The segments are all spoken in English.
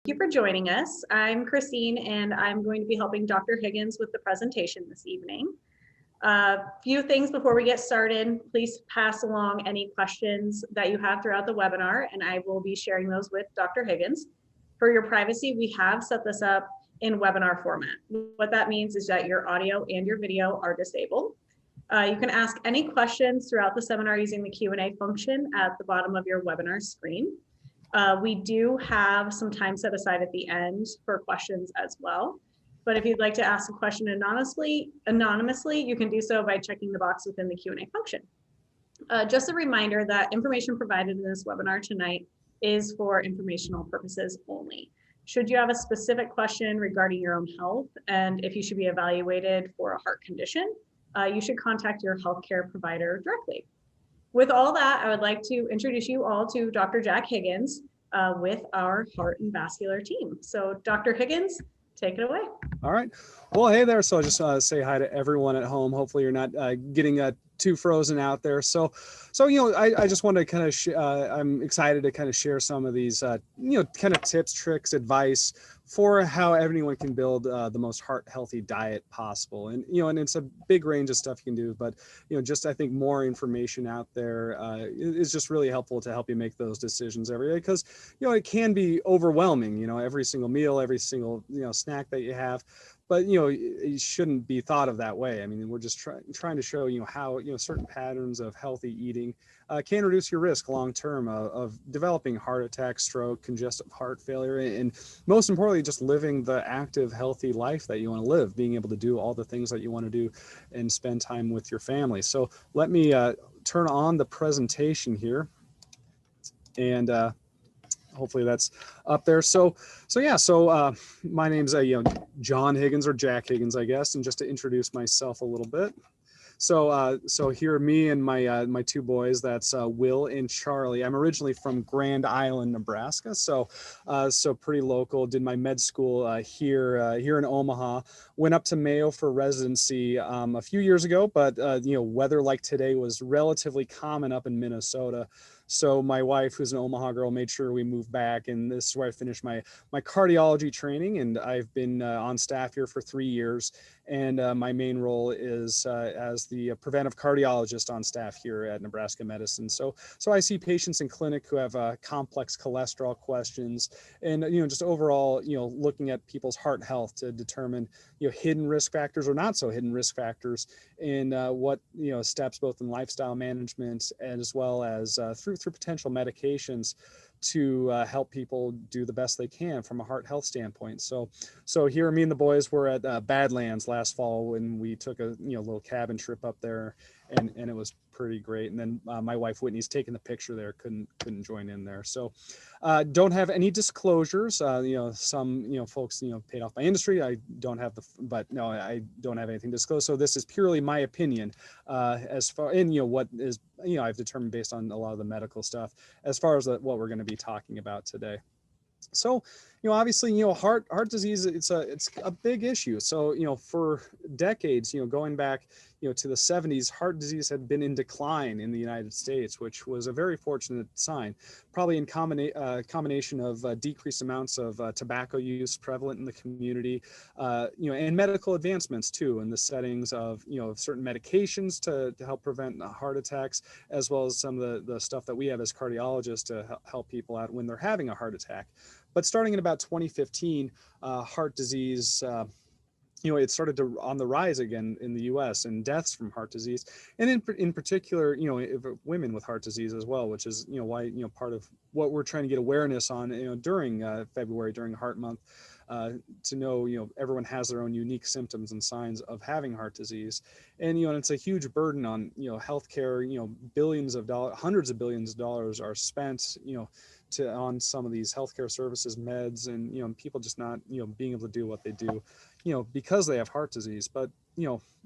you for joining us. I'm Christine, and I'm going to be helping Dr. Higgins with the presentation this evening. A few things before we get started. Please pass along any questions that you have throughout the webinar, and I will be sharing those with Dr. Higgins. For your privacy, we have set this up in webinar format. What that means is that your audio and your video are disabled. You can ask any questions throughout the seminar using the Q&A function at the bottom of your webinar screen. We do have some time set aside at the end for questions as well. But if you'd like to ask a question anonymously, you can do so by checking the box within the Q&A function. Just a reminder that information provided in this webinar tonight is for informational purposes only. Should you have a specific question regarding your own health and if you should be evaluated for a heart condition, you should contact your healthcare provider directly. With all that, I would like to introduce you all to Dr. Jack Higgins with our heart and vascular team. So Dr. Higgins, take it away. All right. Well, hey there. So I just say hi to everyone at home. Hopefully you're not getting too frozen out there. So I just want to kind of, I'm excited to kind of share some of these, kind of tips, tricks, advice for how everyone can build the most heart healthy diet possible. And, and it's a big range of stuff you can do, but, just I think more information out there is just really helpful to help you make those decisions every day because, it can be overwhelming, every single meal, every single, snack that you have. But, it shouldn't be thought of that way. I mean, we're just trying to show, how, certain patterns of healthy eating can reduce your risk long-term of developing heart attack, stroke, congestive heart failure, and most importantly, just living the active, healthy life that you want to live, being able to do all the things that you want to do and spend time with your family. So let me turn on the presentation here. And hopefully that's up there. So my name's John Higgins, or Jack Higgins, I guess. And just to introduce myself a little bit. So here are me and my two boys. That's Will and Charlie. I'm originally from Grand Island, Nebraska. So pretty local. Did my med school here in Omaha. Went up to Mayo for residency a few years ago, but weather like today was relatively common up in Minnesota. So my wife, who's an Omaha girl, made sure we moved back, and this is where I finished my cardiology training. And I've been on staff here for 3 years, and my main role is as the preventive cardiologist on staff here at Nebraska Medicine. So I see patients in clinic who have complex cholesterol questions, and just overall looking at people's heart health to determine hidden risk factors or not so hidden risk factors, and what steps both in lifestyle management as well as through potential medications to help people do the best they can from a heart health standpoint. So here, me and the boys were at Badlands last fall when we took a little cabin trip up there, and it was pretty great. And then my wife Whitney's taking the picture there, couldn't join in there. So don't have any disclosures. Some folks paid off by industry. I don't have but no, I don't have anything to disclose. So this is purely my opinion as far in what is I've determined based on a lot of the medical stuff as far as what we're going to be talking about today. So, obviously, heart disease, it's a big issue. So, for decades, going back, to the 70s, heart disease had been in decline in the United States, which was a very fortunate sign, probably in combination of decreased amounts of tobacco use prevalent in the community, and medical advancements too, in the settings of, certain medications to help prevent heart attacks, as well as some of the stuff that we have as cardiologists to help people out when they're having a heart attack. But starting in about 2015, heart disease, it started on the rise again in the U.S. and deaths from heart disease, and in particular, women with heart disease as well, which is why part of what we're trying to get awareness on during February, during Heart Month, to know everyone has their own unique symptoms and signs of having heart disease, and it's a huge burden on healthcare. Billions of dollars, hundreds of billions of dollars are spent on some of these healthcare services, meds, and people just not being able to do what they do because they have heart disease. But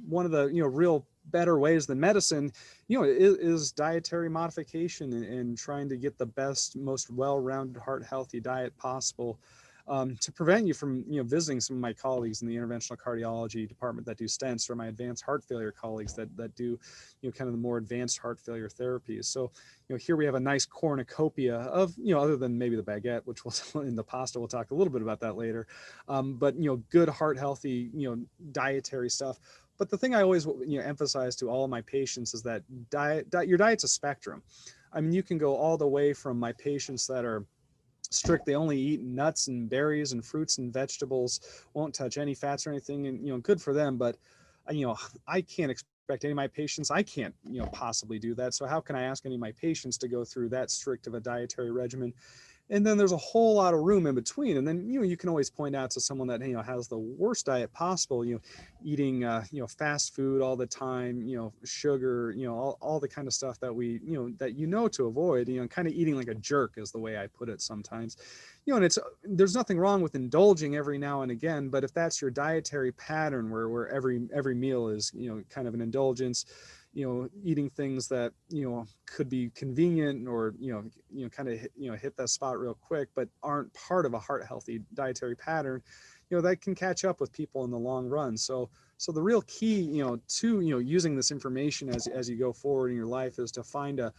one of the real better ways than medicine is dietary modification and trying to get the best, most well-rounded heart healthy diet possible to prevent you from, visiting some of my colleagues in the interventional cardiology department that do stents, or my advanced heart failure colleagues that do, kind of the more advanced heart failure therapies. So, here we have a nice cornucopia of, other than maybe the baguette, which we'll in the pasta, we'll talk a little bit about that later. But, good heart healthy, dietary stuff. But the thing I always, emphasize to all of my patients is that your diet's a spectrum. I mean, you can go all the way from my patients that are strict, they only eat nuts and berries and fruits and vegetables, won't touch any fats or anything, and good for them. But I can't expect any of my patients, I can't possibly do that. So how can I ask any of my patients to go through that strict of a dietary regimen? And then there's a whole lot of room in between. And then, you can always point out to someone that, has the worst diet possible, eating, fast food all the time, sugar, all the kind of stuff that we, to avoid, kind of eating like a jerk is the way I put it sometimes, and there's nothing wrong with indulging every now and again, but if that's your dietary pattern where every meal is, kind of an indulgence, eating things that, could be convenient or, kind of, hit that spot real quick, but aren't part of a heart healthy dietary pattern, that can catch up with people in the long run. So the real key, to, using this information as you go forward in your life is to find a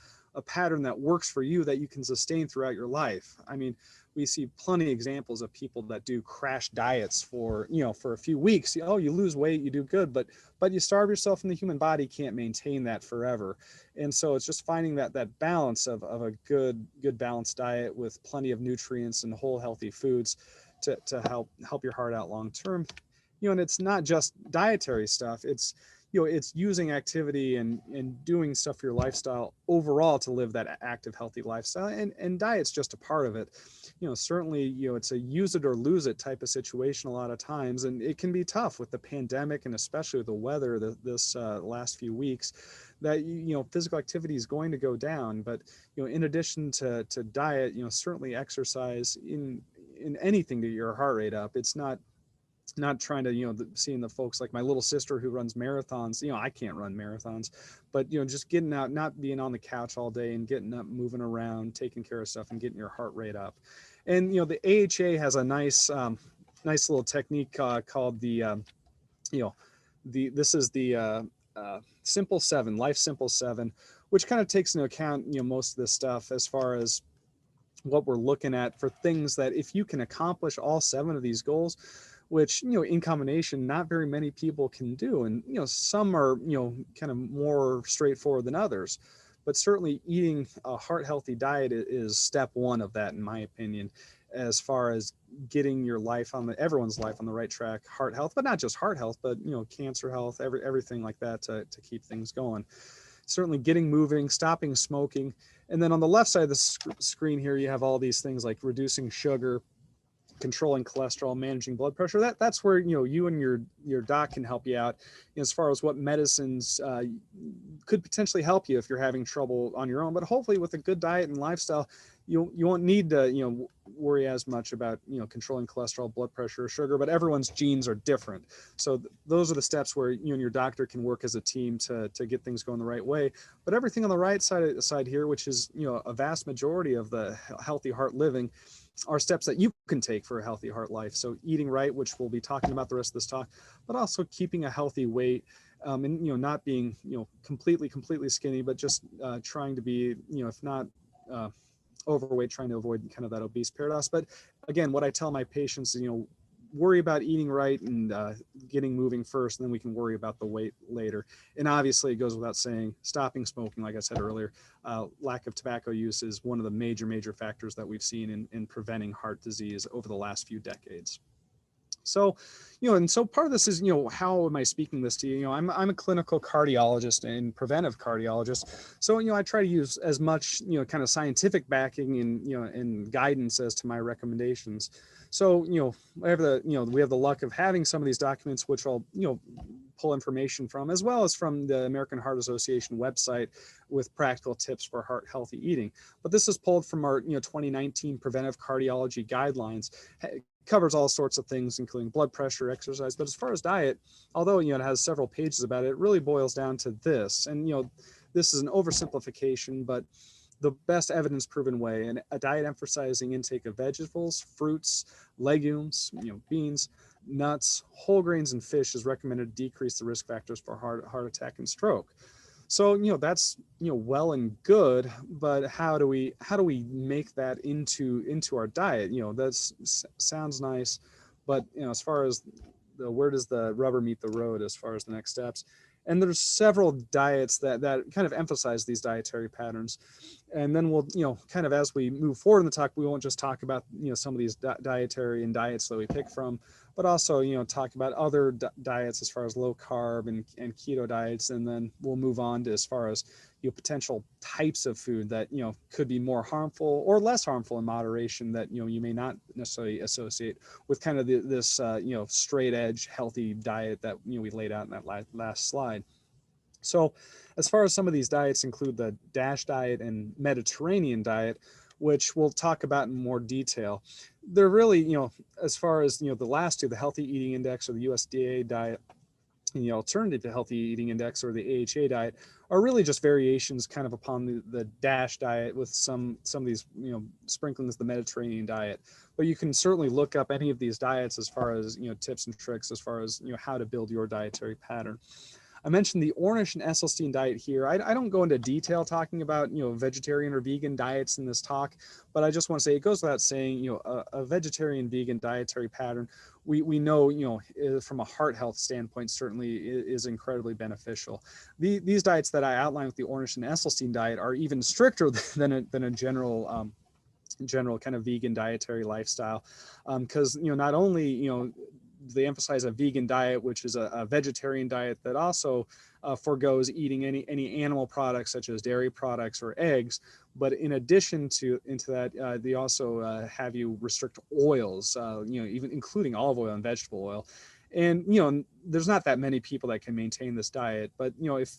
pattern that works for you that you can sustain throughout your life. I mean, we see plenty of examples of people that do crash diets for, for a few weeks. Oh, you lose weight, you do good, but you starve yourself, and the human body can't maintain that forever. And so it's just finding that balance of a good balanced diet with plenty of nutrients and whole healthy foods to help your heart out long term. And it's not just dietary stuff. It's it's using activity and doing stuff for your lifestyle overall to live that active, healthy lifestyle. And diet's just a part of it. Certainly, it's a use it or lose it type of situation a lot of times. And it can be tough with the pandemic, and especially with the weather this last few weeks, that, physical activity is going to go down. But, in addition to diet, certainly exercise in anything to get your heart rate up. It's not trying to, seeing the folks like my little sister who runs marathons, I can't run marathons, but, just getting out, not being on the couch all day and getting up, moving around, taking care of stuff and getting your heart rate up. And, the AHA has a nice little technique called the, this is the Simple 7, Life Simple 7, which kind of takes into account, most of this stuff as far as what we're looking at for things that if you can accomplish all 7 of these goals, which, in combination, not very many people can do. And, some are, kind of more straightforward than others, but certainly eating a heart healthy diet is step 1 of that, in my opinion, as far as getting your life everyone's life on the right track, heart health, but not just heart health, but, cancer health, everything like that to keep things going. Certainly getting moving, stopping smoking. And then on the left side of the screen here, you have all these things like reducing sugar, controlling cholesterol, managing blood pressure. That's where, you and your doc can help you out as far as what medicines could potentially help you if you're having trouble on your own. But hopefully with a good diet and lifestyle, you won't need to, worry as much about, controlling cholesterol, blood pressure, or sugar, but everyone's genes are different. So those are the steps where you and your doctor can work as a team to get things going the right way. But everything on the right side here, which is, a vast majority of the healthy heart living, are steps that you can take for a healthy heart life. So eating right, which we'll be talking about the rest of this talk, but also keeping a healthy weight, and, not being, completely skinny, but just trying to be, if not overweight, trying to avoid kind of that obese paradox. But again, what I tell my patients is, worry about eating right and getting moving first, and then we can worry about the weight later. And obviously it goes without saying, stopping smoking, like I said earlier, lack of tobacco use is one of the major factors that we've seen in preventing heart disease over the last few decades. So, and so part of this is, how am I speaking this to you? I'm a clinical cardiologist and preventive cardiologist. So, I try to use as much, kind of scientific backing and, and guidance as to my recommendations. So, we have the luck of having some of these documents, which I'll, pull information from, as well as from the American Heart Association website with practical tips for heart healthy eating. But this is pulled from our, 2019 preventive cardiology guidelines. Covers all sorts of things, including blood pressure, exercise. But as far as diet, although, it has several pages about it, it really boils down to this. And, this is an oversimplification, but, the best evidence proven way, and a diet emphasizing intake of vegetables, fruits, legumes, beans, nuts, whole grains, and fish is recommended to decrease the risk factors for heart attack and stroke. So that's well and good, but how do we make that into our diet? That sounds nice, but as far as where does the rubber meet the road as far as the next steps? And there's several diets that kind of emphasize these dietary patterns. And then we'll, kind of as we move forward in the talk, we won't just talk about, some of these dietary and diets that we pick from, but also, talk about other diets as far as low carb and keto diets. And then we'll move on to as far as, potential types of food that, could be more harmful or less harmful in moderation that, you may not necessarily associate with kind of this, straight edge healthy diet that, we laid out in that last slide. So as far as some of these diets include the DASH diet and Mediterranean diet, which we'll talk about in more detail. They're really, as far as, the last two, the Healthy Eating Index or the USDA diet, and the alternative to Healthy Eating Index or the AHA diet, are really just variations kind of upon the DASH diet with some of these, sprinklings, the Mediterranean diet. But you can certainly look up any of these diets as far as, tips and tricks as far as, how to build your dietary pattern. I mentioned the Ornish and Esselstyn diet here. I don't go into detail talking about, vegetarian or vegan diets in this talk, but I just want to say it goes without saying, a vegetarian vegan dietary pattern, we know, from a heart health standpoint, certainly is incredibly beneficial. These diets that I outlined with the Ornish and Esselstyn diet are even stricter than a general kind of vegan dietary lifestyle, because, not only, they emphasize a vegan diet, which is a vegetarian diet that also forgoes eating any animal products such as dairy products or eggs. But in addition to that, they also have you restrict oils, even including olive oil and vegetable oil. And, there's not that many people that can maintain this diet, but, if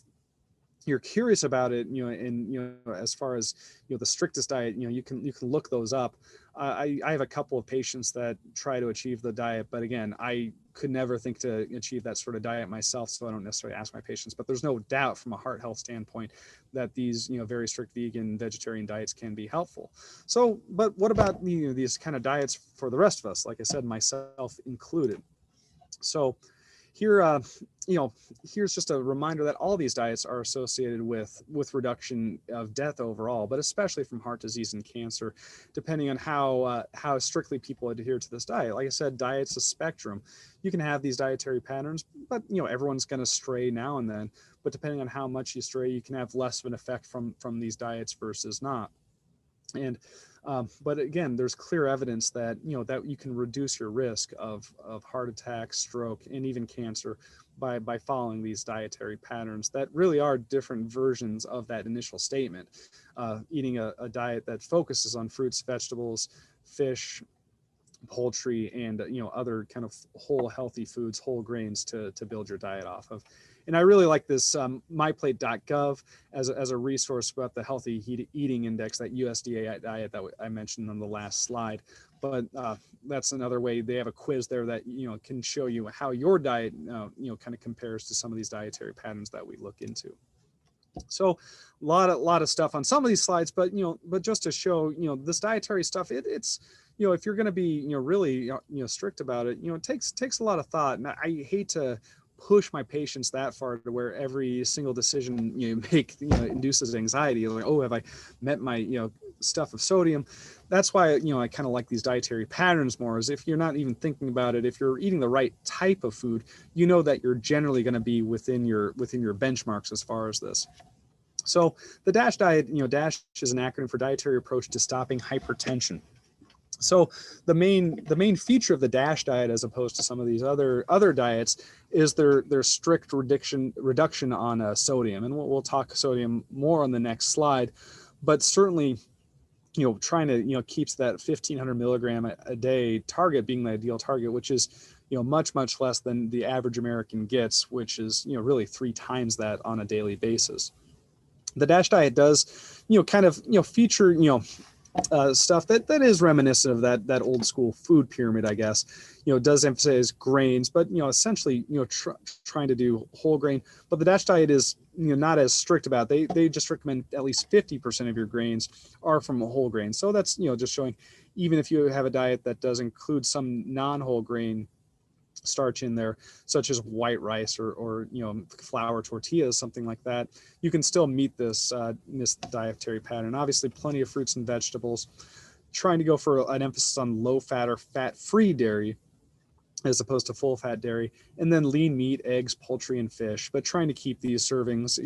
you're curious about it, and, as far as, the strictest diet, you can look those up. I have a couple of patients that try to achieve the diet, but again, I could never think to achieve that sort of diet myself, so I don't necessarily ask my patients. But there's no doubt from a heart health standpoint that these, very strict vegan, vegetarian diets can be helpful. So, but what about, these kind of diets for the rest of us, like I said, myself included? So here, here's just a reminder that all these diets are associated with reduction of death overall, but especially from heart disease and cancer, depending on how strictly people adhere to this diet. Like I said, diet's a spectrum. You can have these dietary patterns, but everyone's going to stray now and then. But depending on how much you stray, you can have less of an effect from these diets versus not. And but again, there's clear evidence that that you can reduce your risk of heart attack, stroke, and even cancer by following these dietary patterns that really are different versions of that initial statement. Eating a diet that focuses on fruits, vegetables, fish, poultry, and other kind of whole healthy foods, whole grains to build your diet off of. And I really like this myplate.gov as a resource about the Healthy Eating Index, that USDA diet that I mentioned on the last slide. But that's another way. They have a quiz there that can show you how your diet kind of compares to some of these dietary patterns that we look into. So a lot of stuff on some of these slides, but but just to show this dietary stuff, it's if you're going to be really strict about it, it takes a lot of thought. And I hate to push my patients that far to where every single decision you make induces anxiety, like, oh, have I met my stuff of sodium? That's why I kind of like these dietary patterns more, is if you're not even thinking about it, if you're eating the right type of food, that you're generally going to be within your benchmarks as far as this. So the DASH diet, DASH is an acronym for Dietary Approach to Stopping Hypertension. So the main feature of the DASH diet, as opposed to some of these other diets, is their strict reduction on sodium, and we'll talk sodium more on the next slide. But certainly, trying to keeps that 1,500 milligram a day target being the ideal target, which is much less than the average American gets, which is really 3 times that on a daily basis. The DASH diet does kind of feature stuff that is reminiscent of that old school food pyramid, I guess. It does emphasize grains, but essentially trying to do whole grain. But the DASH diet is not as strict about it. They just recommend at least 50% of your grains are from a whole grain. So that's just showing, even if you have a diet that does include some non-whole grain starch in there, such as white rice or flour tortillas, something like that, you can still meet this dietary pattern. Obviously, plenty of fruits and vegetables, trying to go for an emphasis on low fat or fat free dairy as opposed to full fat dairy, and then lean meat, eggs, poultry, and fish, but trying to keep these servings,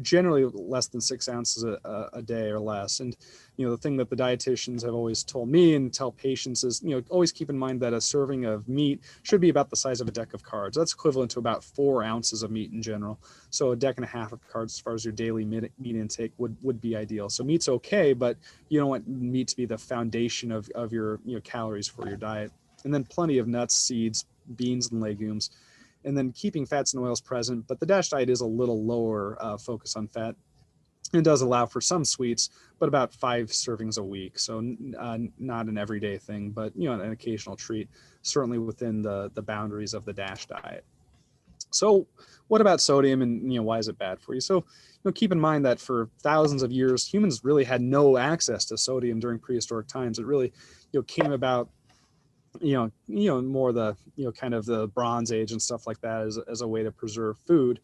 generally less than 6 ounces a day or less. And, the thing that the dietitians have always told me and tell patients is, always keep in mind that a serving of meat should be about the size of a deck of cards. That's equivalent to about 4 ounces of meat in general. So a deck and a half of cards as far as your daily meat intake would be ideal. So meat's okay, but you don't want meat to be the foundation of your calories for your diet. And then plenty of nuts, seeds, beans, and legumes, and then keeping fats and oils present. But the DASH diet is a little lower focus on fat. It does allow for some sweets, but about 5 servings a week. So not an everyday thing, but an occasional treat, certainly within the boundaries of the DASH diet. So what about sodium, and why is it bad for you? So keep in mind that for thousands of years, humans really had no access to sodium during prehistoric times. It really came about more the kind of the Bronze Age and stuff like that as a way to preserve food,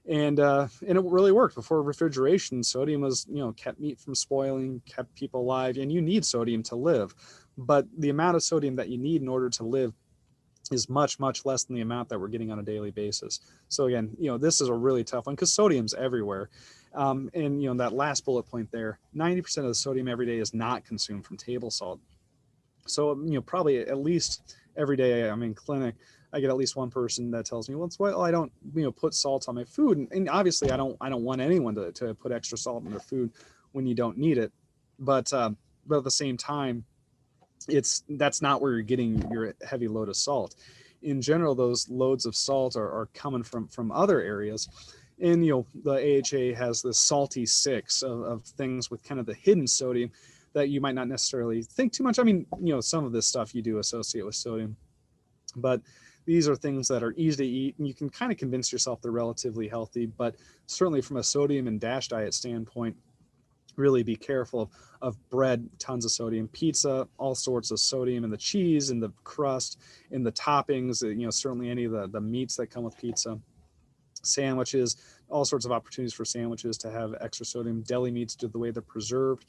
and it really worked. Before refrigeration, sodium was kept meat from spoiling, kept people alive, and you need sodium to live, but the amount of sodium that you need in order to live is much less than the amount that we're getting on a daily basis. So again, this is a really tough one because sodium's everywhere. And that last bullet point there, 90% of the sodium every day is not consumed from table salt. So, probably at least every day I'm in clinic, I get at least one person that tells me, well, I don't, put salt on my food. And obviously I don't want anyone to put extra salt in their food when you don't need it. But at the same time, that's not where you're getting your heavy load of salt. In general, those loads of salt are coming from other areas. And, the AHA has this salty 6 of things with kind of the hidden sodium that you might not necessarily think too much. I mean, some of this stuff you do associate with sodium, but these are things that are easy to eat and you can kind of convince yourself they're relatively healthy. But certainly from a sodium and DASH diet standpoint, really be careful of bread, tons of sodium, pizza, all sorts of sodium in the cheese, in the crust, in the toppings, certainly any of the meats that come with pizza, sandwiches, all sorts of opportunities for sandwiches to have extra sodium, deli meats, the way they're preserved,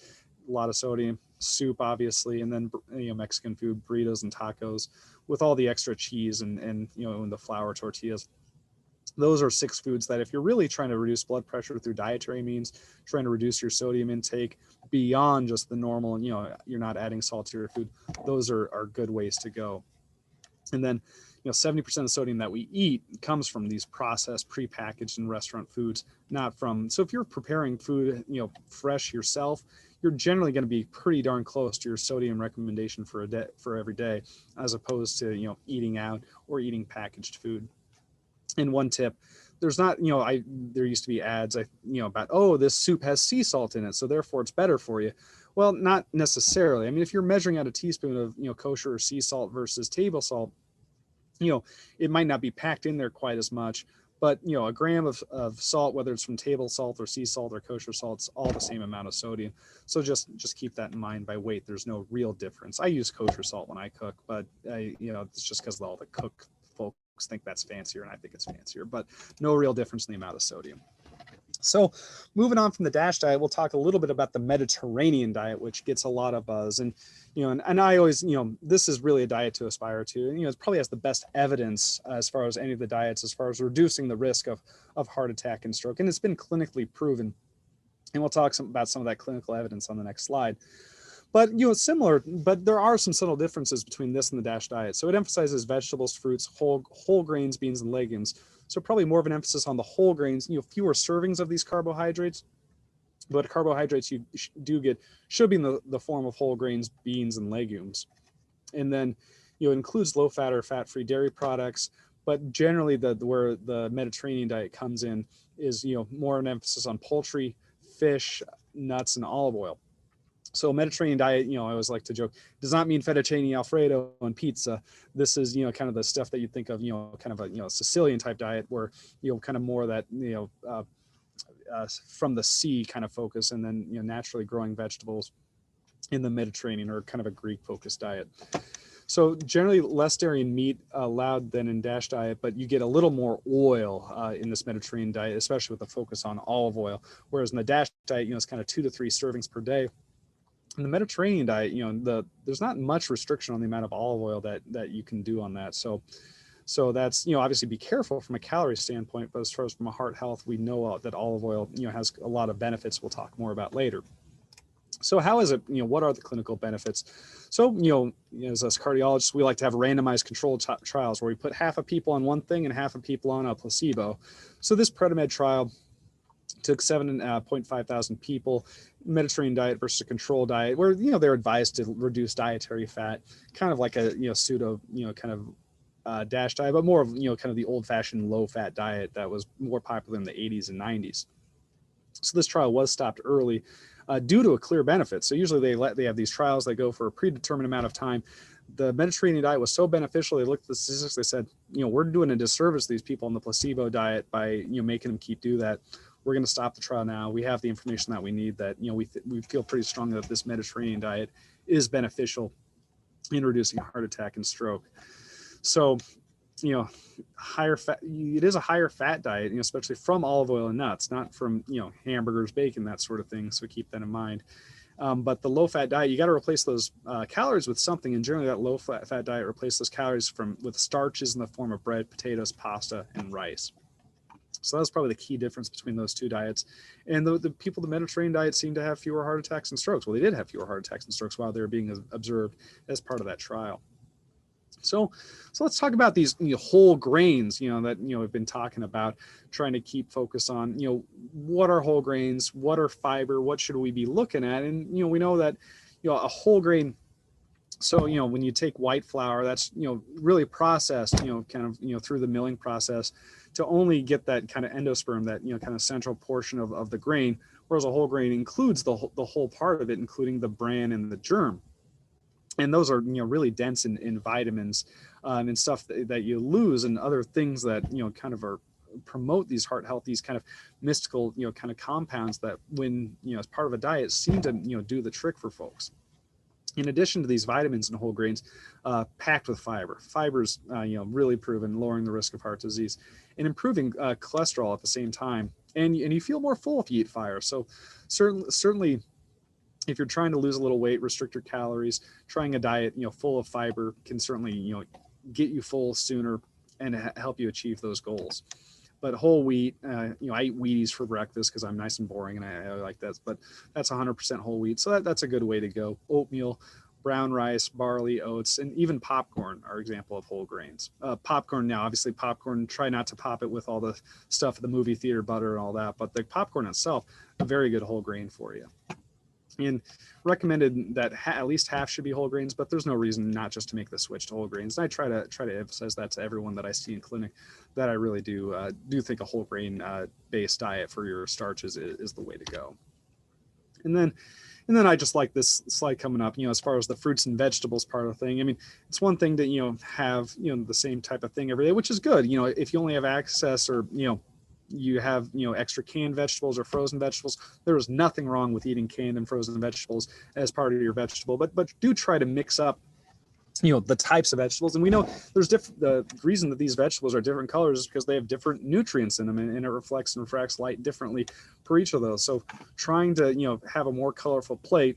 a lot of sodium, soup, obviously, and then, Mexican food, burritos and tacos with all the extra cheese and the flour tortillas. Those are 6 foods that if you're really trying to reduce blood pressure through dietary means, trying to reduce your sodium intake beyond just the normal, you're not adding salt to your food, those are good ways to go. And then, 70% of the sodium that we eat comes from these processed, prepackaged and restaurant foods, not from, so if you're preparing food, fresh yourself, you're generally going to be pretty darn close to your sodium recommendation for every day, as opposed to, eating out or eating packaged food. And one tip, there's not, there used to be ads, about, oh, this soup has sea salt in it, so therefore it's better for you. Well, not necessarily. I mean, if you're measuring out a teaspoon of, kosher or sea salt versus table salt, it might not be packed in there quite as much, but, a gram of salt, whether it's from table salt or sea salt or kosher salt, it's all the same amount of sodium. So just keep that in mind by weight. There's no real difference. I use kosher salt when I cook, but it's just because all the cook folks think that's fancier and I think it's fancier, but no real difference in the amount of sodium. So moving on from the DASH diet, we'll talk a little bit about the Mediterranean diet, which gets a lot of buzz. And, and I always, this is really a diet to aspire to. It probably has the best evidence as far as any of the diets, as far as reducing the risk of heart attack and stroke. And it's been clinically proven. And we'll talk about some of that clinical evidence on the next slide. But, similar, but there are some subtle differences between this and the DASH diet. So it emphasizes vegetables, fruits, whole grains, beans, and legumes. So probably more of an emphasis on the whole grains, fewer servings of these carbohydrates, but carbohydrates you do get should be in the form of whole grains, beans, and legumes. And then, it includes low fat or fat-free dairy products, but generally where the Mediterranean diet comes in is, more an emphasis on poultry, fish, nuts, and olive oil. So Mediterranean diet, I always like to joke, does not mean fettuccine Alfredo and pizza. This is, kind of the stuff that you think of, kind of a, Sicilian type diet where, kind of more that, from the sea kind of focus, and then, naturally growing vegetables in the Mediterranean, or kind of a Greek focused diet. So generally less dairy and meat allowed than in DASH diet, but you get a little more oil in this Mediterranean diet, especially with the focus on olive oil. Whereas in the DASH diet, it's kind of 2 to 3 servings per day. In the Mediterranean diet, there's not much restriction on the amount of olive oil that you can do on that. So that's, obviously be careful from a calorie standpoint, but as far as from a heart health, we know that olive oil, has a lot of benefits we'll talk more about later. So how is it, what are the clinical benefits? So, as us cardiologists, we like to have randomized controlled trials where we put half of people on one thing and half of people on a placebo. So this Predimed trial took 7.5 thousand people, Mediterranean diet versus a control diet, where, they're advised to reduce dietary fat, kind of like a, pseudo, kind of DASH diet, but more of, kind of the old fashioned low fat diet that was more popular in the 80s and 90s. So this trial was stopped early due to a clear benefit. So usually they have these trials, they go for a predetermined amount of time. The Mediterranean diet was so beneficial, they looked at the statistics, they said, we're doing a disservice to these people on the placebo diet by, making them keep do that. We're going to stop the trial now. We have the information that we need, that, we feel pretty strongly that this Mediterranean diet is beneficial in reducing heart attack and stroke. So, higher fat, it is a higher fat diet, especially from olive oil and nuts, not from, hamburgers, bacon, that sort of thing. So keep that in mind. But the low fat diet, you got to replace those calories with something. And generally that low fat diet replaces those calories with starches in the form of bread, potatoes, pasta, and rice. So that's probably the key difference between those two diets. And the people, the Mediterranean diet seem to have fewer heart attacks and strokes. Well, they did have fewer heart attacks and strokes while they were being observed as part of that trial. So let's talk about these whole grains, that, we've been talking about, trying to keep focus on, what are whole grains, what are fiber, what should we be looking at? And, we know that, a whole grain, so, when you take white flour, that's, really processed, kind of, through the milling process to only get that kind of endosperm, that, kind of central portion of the grain, whereas a whole grain includes the whole part of it, including the bran and the germ. And those are, really dense in vitamins and stuff that you lose, and other things that, kind of promote these heart health, these kind of mystical, kind of compounds that, when, as part of a diet, seem to, do the trick for folks. In addition to these vitamins and whole grains, packed with fiber. Fiber's, really proven lowering the risk of heart disease and improving cholesterol at the same time. And you feel more full if you eat fiber. So certainly, if you're trying to lose a little weight, restrict your calories, trying a diet, full of fiber can certainly, get you full sooner and help you achieve those goals. But whole wheat, I eat Wheaties for breakfast because I'm nice and boring and I like that, but that's 100% whole wheat. So that's a good way to go. Oatmeal, brown rice, barley, oats, and even popcorn are example of whole grains. Popcorn now, obviously popcorn, try not to pop it with all the stuff at the movie theater, butter and all that, but the popcorn itself, a very good whole grain for you. And recommended that at least half should be whole grains, but there's no reason not just to make the switch to whole grains. And I try to emphasize that to everyone that I see in clinic, that I really do think a whole grain based diet for your starches is the way to go. And then I just like this slide coming up, as far as the fruits and vegetables part of the thing. I mean, it's one thing to, have, the same type of thing every day, which is good. If you only have access, or, you have, extra canned vegetables or frozen vegetables, there is nothing wrong with eating canned and frozen vegetables as part of your vegetable, but do try to mix up, the types of vegetables. And we know there's the reason that these vegetables are different colors is because they have different nutrients in them, and it reflects and refracts light differently for each of those. So trying to, have a more colorful plate,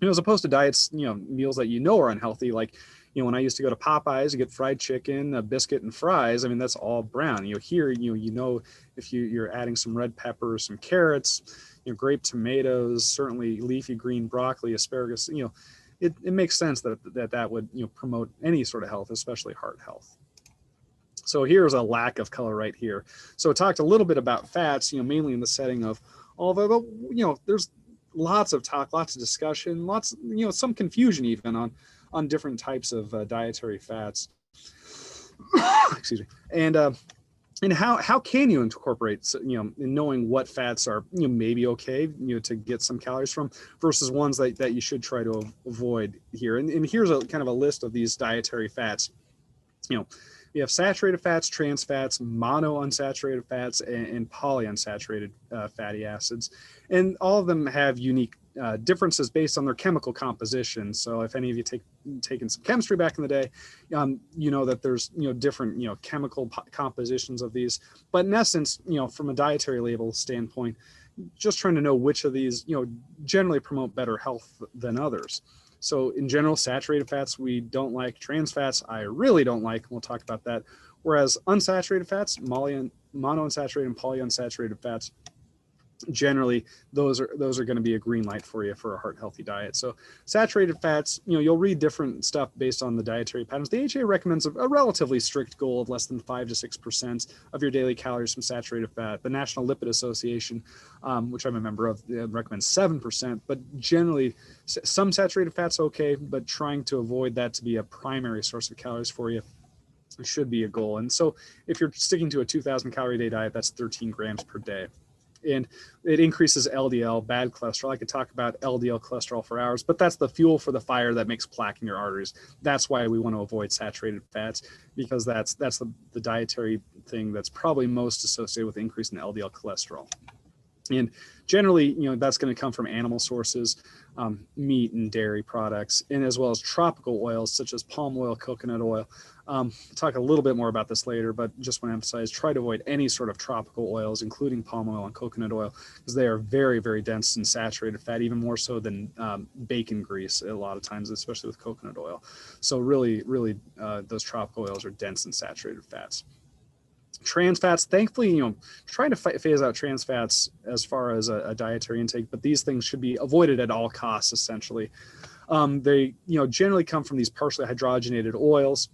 as opposed to diets, meals that are unhealthy, like, when I used to go to Popeyes, you get fried chicken, a biscuit, and fries. I mean, that's all brown. Here, if you're adding some red pepper, some carrots, grape tomatoes, certainly leafy green broccoli, asparagus, it makes sense that would, promote any sort of health, especially heart health. So here's a lack of color right here. So I talked a little bit about fats, mainly in the setting of although, there's lots of talk, lots of discussion, lots, some confusion even on different types of dietary fats. Excuse me. And And how can you incorporate, in knowing what fats are, maybe okay, to get some calories from, versus ones that you should try to avoid here. And here's a kind of a list of these dietary fats. We have saturated fats, trans fats, monounsaturated fats, and polyunsaturated fatty acids. And all of them have unique differences based on their chemical composition. So if any of you taken some chemistry back in the day, you know that there's different chemical compositions of these. But in essence, from a dietary label standpoint, just trying to know which of these generally promote better health than others. So in general, saturated fats we don't like. Trans fats I really don't like. We'll talk about that. Whereas unsaturated fats, monounsaturated and polyunsaturated fats, generally those are going to be a green light for you for a heart healthy diet. So saturated fats, you'll read different stuff based on the dietary patterns. The AHA recommends a relatively strict goal of less than 5 to 6% of your daily calories from saturated fat. The National Lipid Association, which I'm a member of, recommends 7%, but generally some saturated fats okay, but trying to avoid that to be a primary source of calories for you should be a goal. And so if you're sticking to a 2,000 calorie a day diet, that's 13 grams per day. And it increases LDL, bad cholesterol. I could talk about LDL cholesterol for hours, but that's the fuel for the fire that makes plaque in your arteries. That's why we want to avoid saturated fats, because that's the dietary thing that's probably most associated with increase in LDL cholesterol. And generally, that's going to come from animal sources, meat and dairy products, and as well as tropical oils such as palm oil, coconut oil. We'll talk a little bit more about this later, but just want to emphasize, try to avoid any sort of tropical oils, including palm oil and coconut oil, because they are very, very dense in saturated fat, even more so than bacon grease a lot of times, especially with coconut oil. So really, those tropical oils are dense in saturated fats. Trans fats, thankfully, trying to phase out trans fats as far as a dietary intake, but these things should be avoided at all costs, essentially. They, generally come from these partially hydrogenated oils,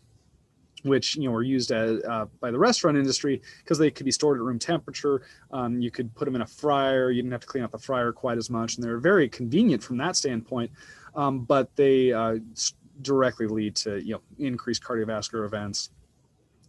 which, are used by the restaurant industry because they could be stored at room temperature. You could put them in a fryer. You didn't have to clean out the fryer quite as much. And they're very convenient from that standpoint, but they directly lead to, increased cardiovascular events.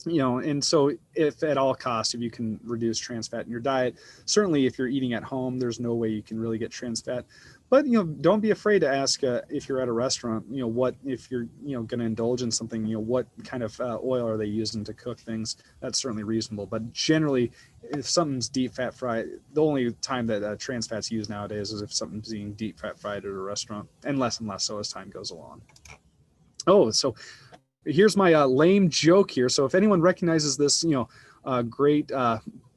And so if at all costs, if you can reduce trans fat in your diet, certainly if you're eating at home, there's no way you can really get trans fat. But, don't be afraid to ask if you're at a restaurant, what, if you're, going to indulge in something, what kind of oil are they using to cook things? That's certainly reasonable. But generally, if something's deep fat fried, the only time that trans fat's used nowadays is if something's being deep fat fried at a restaurant, and less so as time goes along. Oh, so here's my lame joke here. So if anyone recognizes this, great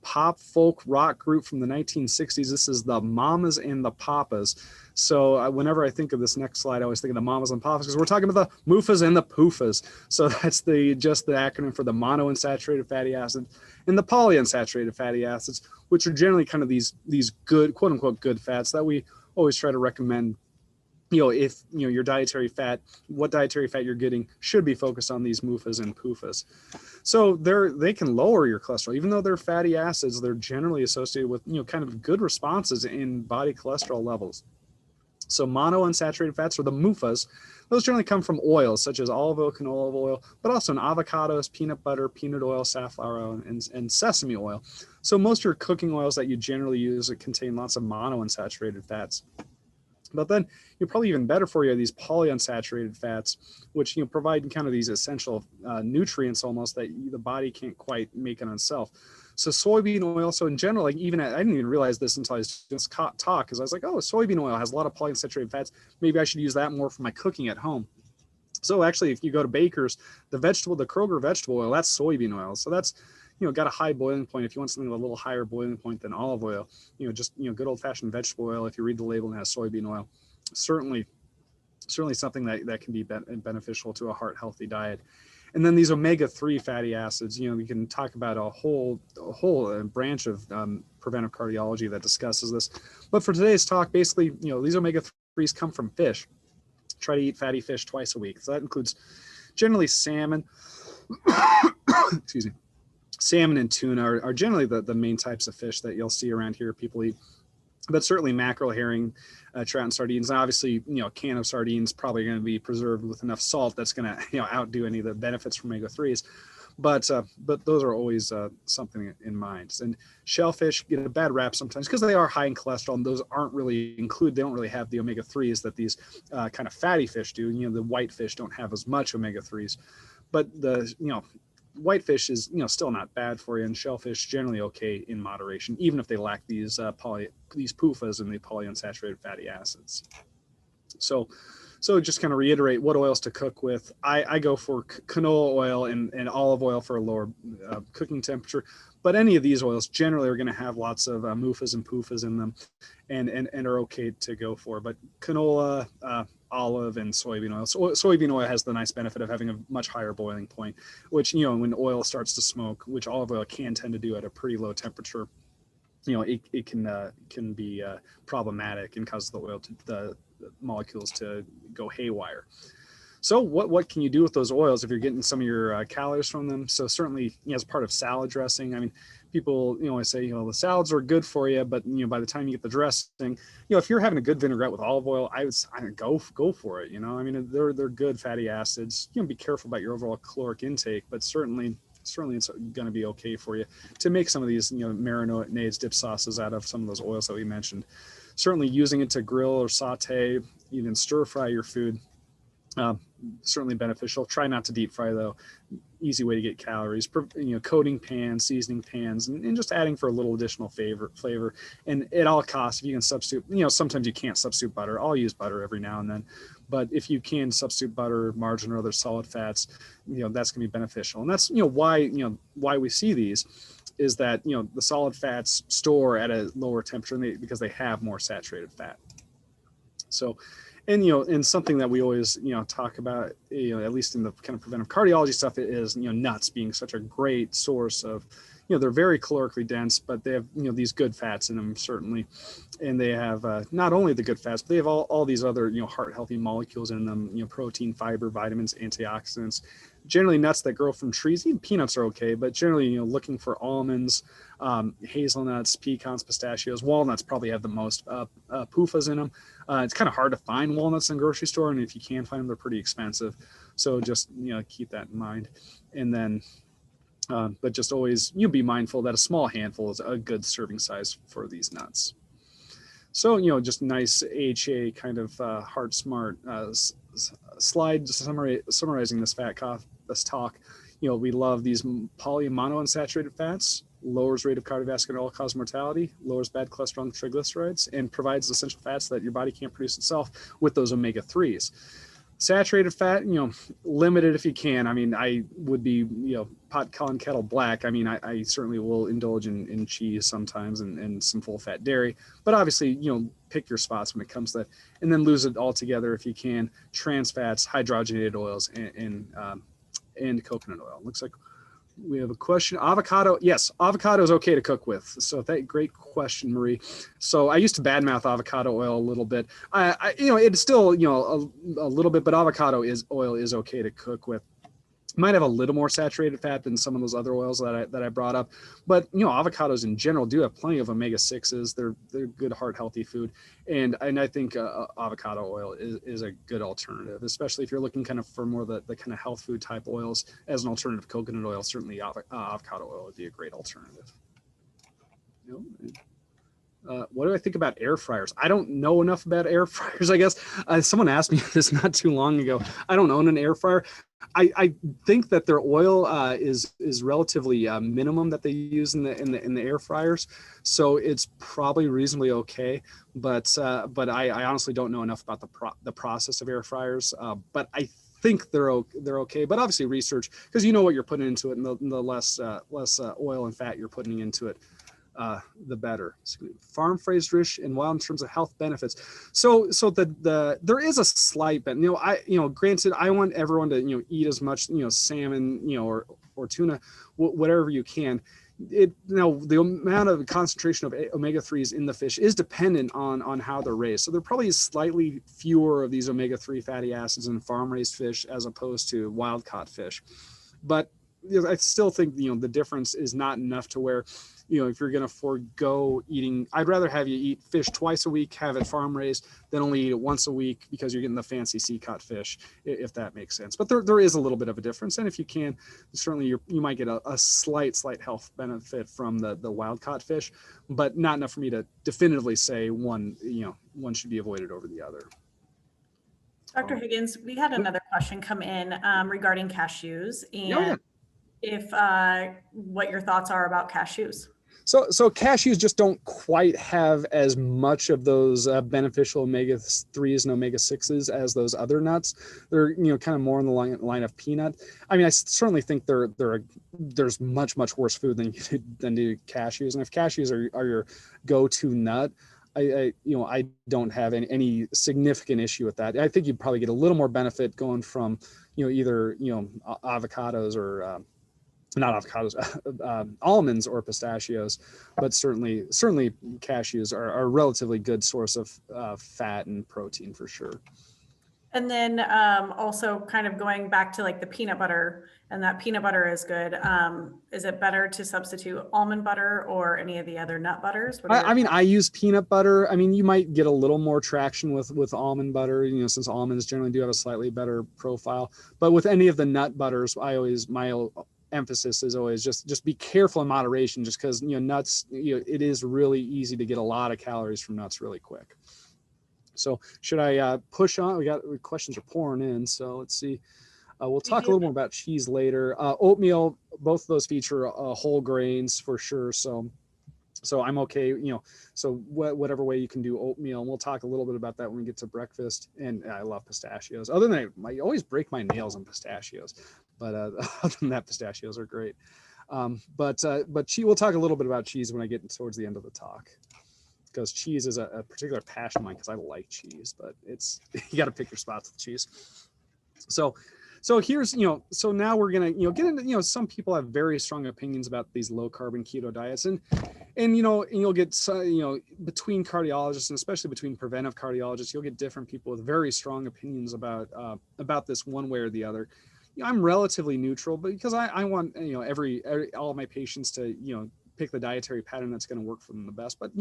pop folk rock group from the 1960s, this is the Mamas and the Papas. So whenever I think of this next slide, I always think of the Mamas and Papas because we're talking about the MUFAs and the PUFAs. So that's just the acronym for the monounsaturated fatty acids and the polyunsaturated fatty acids, which are generally kind of these good, quote unquote, good fats that we always try to recommend. If your dietary fat, what dietary fat you're getting should be focused on these MUFAs and PUFAs. So they can lower your cholesterol, even though they're fatty acids. They're generally associated with kind of good responses in body cholesterol levels. So monounsaturated fats, or the MUFAs, those generally come from oils such as olive oil, canola oil, but also in avocados, peanut butter, peanut oil, safflower oil, and sesame oil. So most of your cooking oils that you generally use contain lots of monounsaturated fats. But then probably even better for you are these polyunsaturated fats, which provide kind of these essential nutrients almost that the body can't quite make on itself. So soybean oil. So in general, I didn't even realize this until I just talk, because I was like, oh, soybean oil has a lot of polyunsaturated fats. Maybe I should use that more for my cooking at home. So actually, if you go to Baker's, the Kroger vegetable oil, that's soybean oil. So that's got a high boiling point. If you want something with a little higher boiling point than olive oil, just good old fashioned vegetable oil. If you read the label and it has soybean oil, certainly something that can be beneficial to a heart healthy diet. And then these omega-3 fatty acids, we can talk about a whole branch of preventive cardiology that discusses this. But for today's talk, basically, these omega-3s come from fish. Try to eat fatty fish twice a week. So that includes generally salmon. Excuse me. Salmon and tuna are generally the main types of fish that you'll see around here people eat, but certainly mackerel, herring, trout, and sardines. And obviously, a can of sardines probably going to be preserved with enough salt that's going to outdo any of the benefits from omega-3s. but those are always something in mind. And shellfish get a bad rap sometimes because they are high in cholesterol, and those aren't really included. They don't really have the omega-3s that these kind of fatty fish do. The white fish don't have as much omega-3s, but the whitefish is still not bad for you, and shellfish generally okay in moderation, even if they lack these PUFAs and the polyunsaturated fatty acids. So just kind of reiterate what oils to cook with. I go for canola oil and olive oil for a lower cooking temperature, but any of these oils generally are going to have lots of MUFAs and PUFAs in them, and are okay to go for. But canola, olive, and soybean oil. So soybean oil has the nice benefit of having a much higher boiling point, which when oil starts to smoke, which olive oil can tend to do at a pretty low temperature, it can be problematic and cause the oil to the molecules to go haywire. So what can you do with those oils if you're getting some of your calories from them? So certainly, as part of salad dressing, I mean, people always say the salads are good for you, but by the time you get the dressing, if you're having a good vinaigrette with olive oil, I would go for it. I mean, they're good fatty acids. Be careful about your overall caloric intake, but certainly it's going to be okay for you to make some of these marinades, dip sauces out of some of those oils that we mentioned. Certainly using it to grill or saute, even stir fry your food, certainly beneficial. Try not to deep fry though. Easy way to get calories. Coating pans, seasoning pans, and just adding for a little additional flavor. And at all costs, if you can substitute, sometimes you can't substitute butter. I'll use butter every now and then, but if you can substitute butter, margarine, or other solid fats, that's going to be beneficial. And that's why we see these is that the solid fats store at a lower temperature because they have more saturated fat. So, and something that we always talk about, at least in the kind of preventive cardiology stuff, is nuts being such a great source of, they're very calorically dense, but they have these good fats in them certainly, and they have not only the good fats, but they have all these other heart healthy molecules in them, protein, fiber, vitamins, antioxidants. Generally nuts that grow from trees, even peanuts are okay, but generally looking for almonds, hazelnuts, pecans, pistachios, walnuts probably have the most PUFAs in them. It's kind of hard to find walnuts in the grocery store, and if you can find them, they're pretty expensive. So just keep that in mind. And then but just always be mindful that a small handful is a good serving size for these nuts. So just nice AHA kind of heart smart slide summarizing this this talk. We love these monounsaturated fats, lowers rate of cardiovascular all-cause mortality, lowers bad cholesterol and triglycerides, and provides essential fats that your body can't produce itself with those omega-3s. Saturated fat, limited if you can. I mean, I would be, pot calling kettle black. I mean, I certainly will indulge in cheese sometimes and some full fat dairy, but obviously, pick your spots when it comes to that, and then lose it altogether if you can. Trans fats, hydrogenated oils, and coconut oil. Looks like we have a question. Avocado. Yes, avocado is okay to cook with. So great question, Marie. So I used to badmouth avocado oil a little bit. It's still, a little bit, but avocado oil is okay to cook with. Might have a little more saturated fat than some of those other oils that I brought up, but avocados in general do have plenty of omega-6s. They're good heart healthy food, and I think avocado oil is a good alternative, especially if you're looking kind of for more the kind of health food type oils as an alternative to coconut oil. Certainly avocado oil would be a great alternative. What do I think about air fryers? I don't know enough about air fryers, I guess. Someone asked me this not too long ago. I don't own an air fryer. I think that their oil is relatively minimum that they use in the air fryers, so it's probably reasonably okay. But I honestly don't know enough about the process of air fryers. But I think they're okay. But obviously research, because what you're putting into it, and the less oil and fat you're putting into it, the better. Farm raised fish and wild in terms of health benefits. So there is a slight bit. Granted, I want everyone to eat as much salmon or tuna, whatever you can. The amount of concentration of omega-3s in the fish is dependent on how they're raised. So there probably is slightly fewer of these omega-3 fatty acids in farm raised fish as opposed to wild caught fish. But I still think, the difference is not enough to where, if you're going to forego eating, I'd rather have you eat fish twice a week, have it farm raised, than only eat it once a week because you're getting the fancy sea caught fish, if that makes sense. But there is a little bit of a difference. And if you can, certainly you might get a slight health benefit from the wild caught fish, but not enough for me to definitively say one should be avoided over the other. Dr. Higgins, we had another question come in regarding cashews and if what your thoughts are about cashews. So cashews just don't quite have as much of those beneficial omega-3s and omega-6s as those other nuts. They're kind of more in the line of peanut. I mean, I certainly think there's much worse food than cashews. And if cashews are your go-to nut, I don't have any significant issue with that. I think you'd probably get a little more benefit going from either avocados or not avocados, almonds or pistachios, but certainly cashews are a relatively good source of fat and protein for sure. And then also kind of going back to like the peanut butter, and that peanut butter is good. Is it better to substitute almond butter or any of the other nut butters? I mean, I use peanut butter. I mean, you might get a little more traction with almond butter, since almonds generally do have a slightly better profile. But with any of the nut butters, my emphasis is always just be careful in moderation, just because nuts, it is really easy to get a lot of calories from nuts really quick. So should I push on? Questions are pouring in, so let's see. We'll talk a little more about cheese later. Oatmeal, both of those feature whole grains for sure. So I'm okay, so whatever way you can do oatmeal, and we'll talk a little bit about that when we get to breakfast. And I love pistachios. Other than that, I always break my nails on pistachios, but other than that, pistachios are great. But we'll talk a little bit about cheese when I get towards the end of the talk, because cheese is a particular passion of mine, because I like cheese, but you got to pick your spots with cheese. So here's, so now we're going to, get into, some people have very strong opinions about these low carb and keto diets, and you'll get, between cardiologists, and especially between preventive cardiologists, you'll get different people with very strong opinions about this one way or the other. I'm relatively neutral, but because I want, all of my patients to, pick the dietary pattern that's going to work for them the best. But,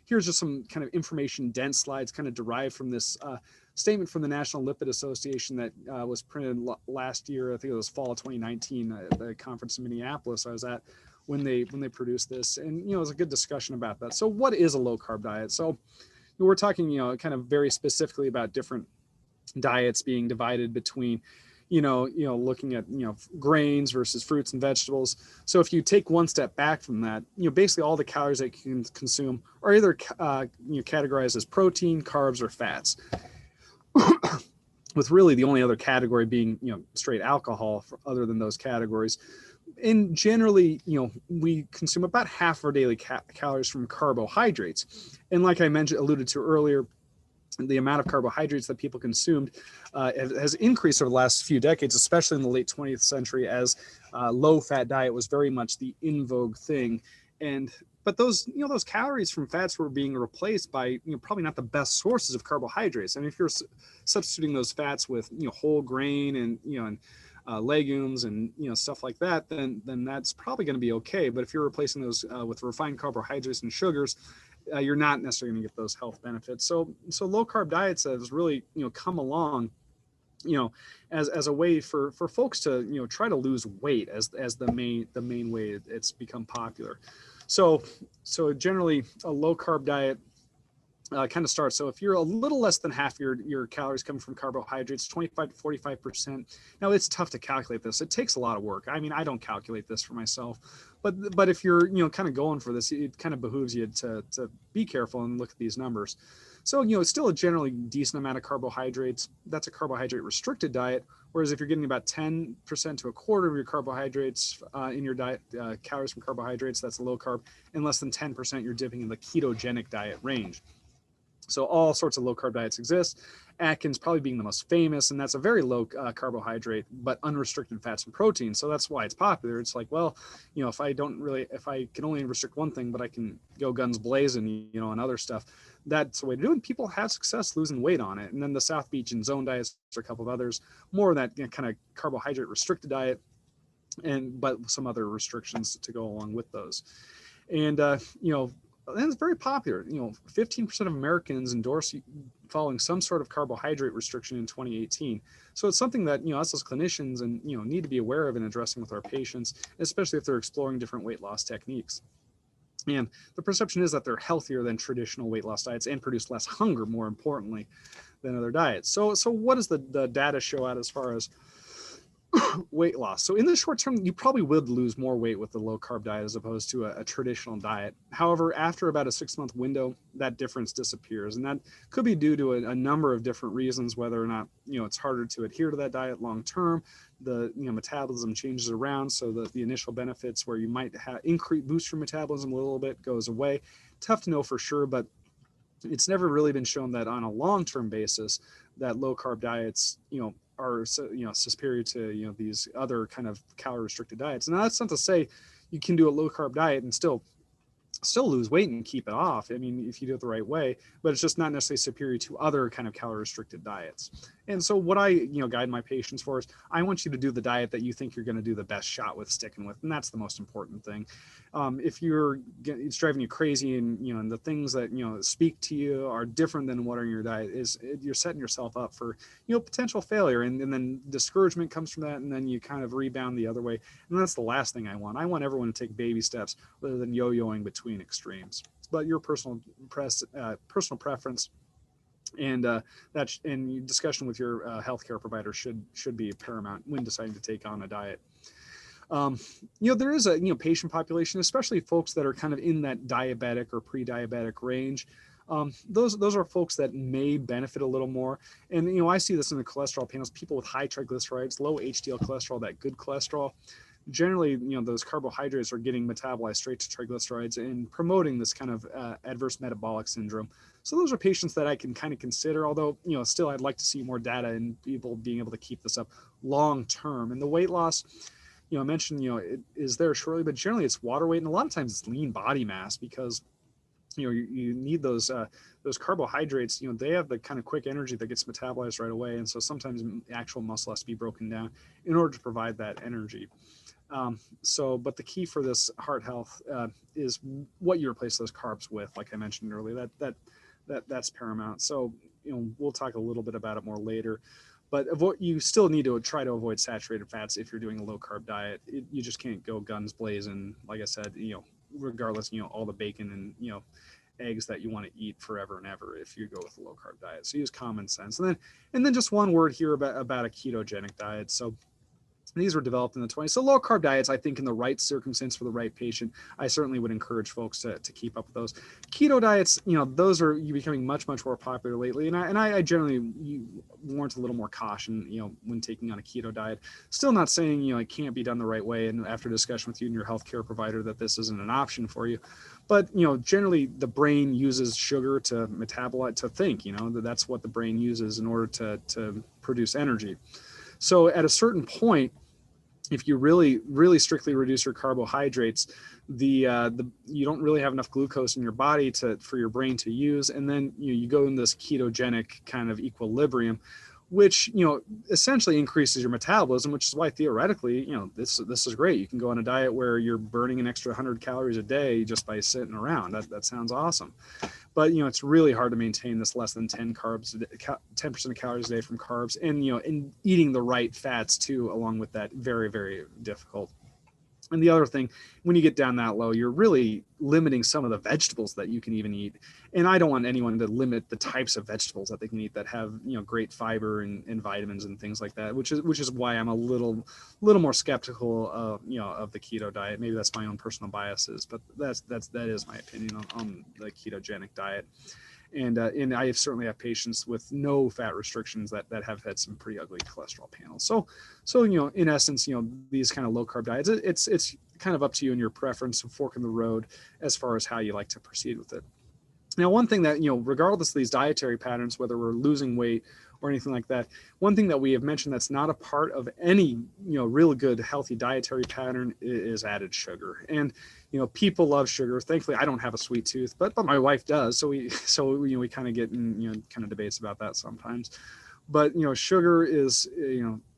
here's just some kind of information dense slides kind of derived from this statement from the National Lipid Association that was printed last year. I think it was fall of 2019, the conference in Minneapolis I was at when they produced this. And, it was a good discussion about that. So what is a low carb diet? So we're talking, kind of very specifically about different diets being divided between looking at, grains versus fruits and vegetables. So if you take one step back from that, basically all the calories that you can consume are either, categorized as protein, carbs, or fats, with really the only other category being, straight alcohol other than those categories. And generally, we consume about half our daily calories from carbohydrates. And like I alluded to earlier, the amount of carbohydrates that people consumed has increased over the last few decades, especially in the late 20th century, as low-fat diet was very much the in vogue thing. But those calories from fats were being replaced by probably not the best sources of carbohydrates. I mean, if you're substituting those fats with whole grain and legumes and stuff like that, then that's probably going to be okay. But if you're replacing those with refined carbohydrates and sugars, you're not necessarily going to get those health benefits. So low carb diets has really come along as a way for folks to try to lose weight as the main way it's become popular. So generally a low carb diet kind of starts. So if you're a little less than half your calories coming from carbohydrates, 25 to 45%. Now it's tough to calculate this. It takes a lot of work. I mean, I don't calculate this for myself, but if you're, kind of going for this, it kind of behooves you to be careful and look at these numbers. So, it's still a generally decent amount of carbohydrates. That's a carbohydrate restricted diet. Whereas if you're getting about 10% to a quarter of your carbohydrates in your diet, calories from carbohydrates, that's a low carb, and less than 10%, you're dipping in the ketogenic diet range. So all sorts of low carb diets exist. Atkins probably being the most famous, and that's a very low carbohydrate, but unrestricted fats and proteins. So that's why it's popular. It's like, well, if I can only restrict one thing, but I can go guns blazing, and other stuff, that's the way to do it. And people have success losing weight on it. And then the South Beach and Zone diets are a couple of others, more of that kind of carbohydrate restricted diet. but some other restrictions to go along with those. And and it's very popular. 15% of Americans endorse following some sort of carbohydrate restriction in 2018. So it's something that us as clinicians and need to be aware of and addressing with our patients, especially if they're exploring different weight loss techniques. And the perception is that they're healthier than traditional weight loss diets and produce less hunger, more importantly, than other diets. So what does the data show out as far as weight loss? So in the short term, you probably would lose more weight with the low carb diet as opposed to a traditional diet. However, after about a 6-month window, that difference disappears. And that could be due to a number of different reasons, whether or not, it's harder to adhere to that diet long term. The metabolism changes around, so that the initial benefits where you might boost your metabolism a little bit goes away. Tough to know for sure, but it's never really been shown that on a long-term basis that low carb diets, are superior to these other kind of calorie restricted diets. Now that's not to say you can do a low carb diet and still lose weight and keep it off. I mean, if you do it the right way, but it's just not necessarily superior to other kind of calorie restricted diets. And so what I, guide my patients for is I want you to do the diet that you think you're going to do the best shot with sticking with. And that's the most important thing. If it's driving you crazy and, and the things that, speak to you are different than what are in your diet, you're setting yourself up for, potential failure. And then discouragement comes from that. And then you kind of rebound the other way. And that's the last thing I want. I want everyone to take baby steps rather than yo-yoing between extremes. But your personal preference and and discussion with your healthcare provider should be paramount when deciding to take on a diet. There is a patient population, especially folks that are kind of in that diabetic or pre-diabetic range. Those are folks that may benefit a little more. And I see this in the cholesterol panels. People with high triglycerides, low HDL cholesterol, that good cholesterol. Generally, those carbohydrates are getting metabolized straight to triglycerides and promoting this kind of adverse metabolic syndrome. So those are patients that I can kind of consider, although, still I'd like to see more data and people being able to keep this up long term. And the weight loss, I mentioned, it is there shortly, but generally it's water weight. And a lot of times it's lean body mass because, you need those carbohydrates, they have the kind of quick energy that gets metabolized right away. And so sometimes actual muscle has to be broken down in order to provide that energy. But the key for this heart health is what you replace those carbs with, like I mentioned earlier, that's paramount. So, we'll talk a little bit about it more later, but you still need to try to avoid saturated fats if you're doing a low carb diet. You just can't go guns blazing. Like I said, regardless, all the bacon and, eggs that you want to eat forever and ever if you go with a low carb diet. So use common sense. And then just one word here about a ketogenic diet. So these were developed in the 20s. So low carb diets, I think in the right circumstance for the right patient, I certainly would encourage folks to keep up with those. Keto diets, those are becoming much, much more popular lately. And I generally warrant a little more caution, when taking on a keto diet. Still not saying, it can't be done the right way. And after discussion with you and your healthcare provider that this isn't an option for you. But, generally the brain uses sugar to metabolize, to think, that's what the brain uses in order to produce energy. So at a certain point, if you really, really strictly reduce your carbohydrates, you don't really have enough glucose in your body for your brain to use. And then you go in this ketogenic kind of equilibrium, which, essentially increases your metabolism, which is why theoretically, this is great. You can go on a diet where you're burning an extra 100 calories a day just by sitting around. That sounds awesome. But, it's really hard to maintain this less than 10% of calories a day from carbs and, and eating the right fats too, along with that, very, very difficult. And the other thing, when you get down that low, you're really limiting some of the vegetables that you can even eat. And I don't want anyone to limit the types of vegetables that they can eat that have, great fiber and vitamins and things like that, which is why I'm a little more skeptical of, of the keto diet. Maybe that's my own personal biases, but that is my opinion on the ketogenic diet. And I certainly have patients with no fat restrictions that have had some pretty ugly cholesterol panels. So in essence, these kind of low carb diets, it's kind of up to you and your preference, a fork in the road as far as how you like to proceed with it. Now, one thing that, regardless of these dietary patterns, whether we're losing weight or anything like that, one thing that we have mentioned that's not a part of any, real good, healthy dietary pattern is added sugar. And, people love sugar. Thankfully, I don't have a sweet tooth, but my wife does. So we kind of get in, kind of debates about that sometimes. But, sugar is,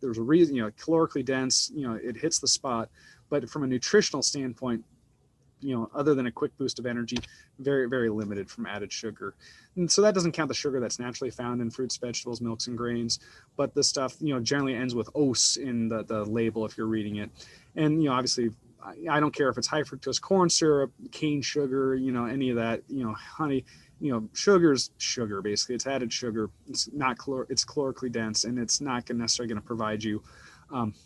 there's a reason, calorically dense, it hits the spot. But from a nutritional standpoint, other than a quick boost of energy, very, very limited from added sugar. And so that doesn't count the sugar that's naturally found in fruits, vegetables, milks, and grains. But the stuff, generally ends with os in the label if you're reading it. And, obviously, I don't care if it's high fructose corn syrup, cane sugar, any of that, honey, sugar's sugar, basically. It's added sugar. It's not it's calorically dense, and it's not necessarily going to provide you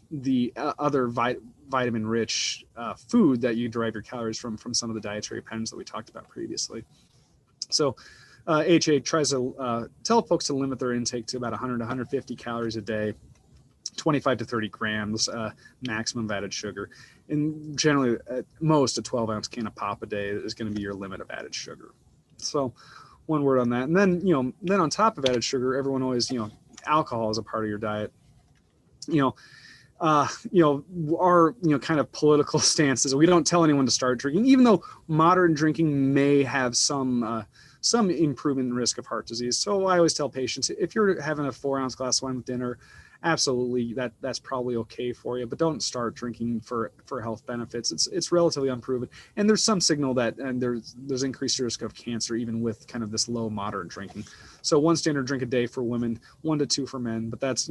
the other vitamin-rich food that you derive your calories from some of the dietary patterns that we talked about previously. So AHA tries to tell folks to limit their intake to about 100 to 150 calories a day, 25 to 30 grams maximum of added sugar. And generally, at most, a 12-ounce can of pop a day is going to be your limit of added sugar. So one word on that. And then, then on top of added sugar, everyone always, alcohol is a part of your diet. Our kind of political stances, we don't tell anyone to start drinking, even though moderate drinking may have some improvement in risk of heart disease. So I always tell patients, if you're having a 4-ounce glass of wine with dinner, absolutely, that's probably okay for you, but don't start drinking for health benefits. It's relatively unproven, and there's some signal that there's increased risk of cancer even with kind of this low moderate drinking. So 1 standard drink a day for women, 1 to 2 for men, but that's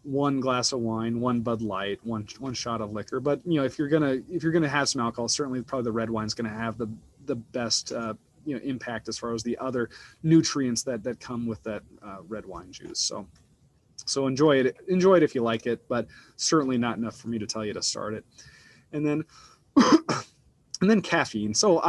1 glass of wine, 1 Bud Light, one shot of liquor. But if you're gonna have some alcohol, certainly probably the red wine's gonna have the best impact as far as the other nutrients that come with that red wine juice. So enjoy it if you like it, but certainly not enough for me to tell you to start it. And then and then caffeine. So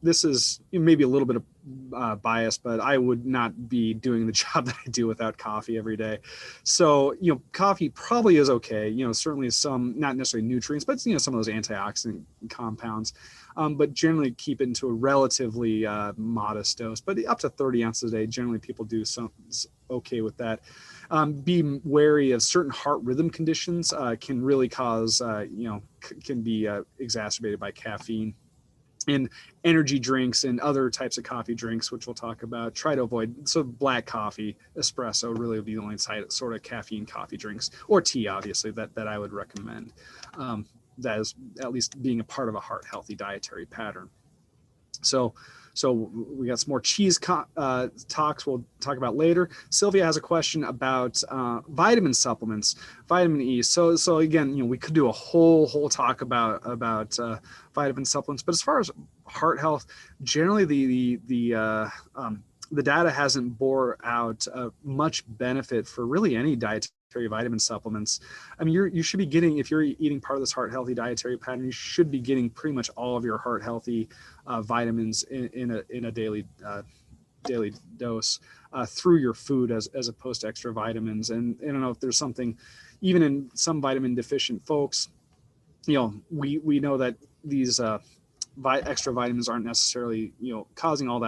this is maybe a little bit of bias, but I would not be doing the job that I do without coffee every day. So, coffee probably is okay. Certainly some, not necessarily nutrients, but some of those antioxidant compounds. But generally keep it into a relatively modest dose, but up to 30 ounces a day. Generally people do some okay with that. Be wary of certain heart rhythm conditions can really cause, can be exacerbated by caffeine. And energy drinks and other types of coffee drinks, which we'll talk about, try to avoid. So black coffee, espresso, really would be the only sort of caffeine coffee drinks, or tea, obviously, that I would recommend. That is at least being a part of a heart healthy dietary pattern. So we got some more cheese talks we'll talk about later. Sylvia has a question about vitamin supplements, vitamin E. So again, we could do a whole talk about vitamin supplements, but as far as heart health, generally the data hasn't bore out much benefit for really any dietary vitamin supplements. I mean, you should be getting, if you're eating part of this heart healthy dietary pattern, you should be getting pretty much all of your heart healthy vitamins in a daily dose through your food as opposed to extra vitamins. And I don't know if there's something, even in some vitamin deficient folks, we know that these extra vitamins aren't necessarily causing all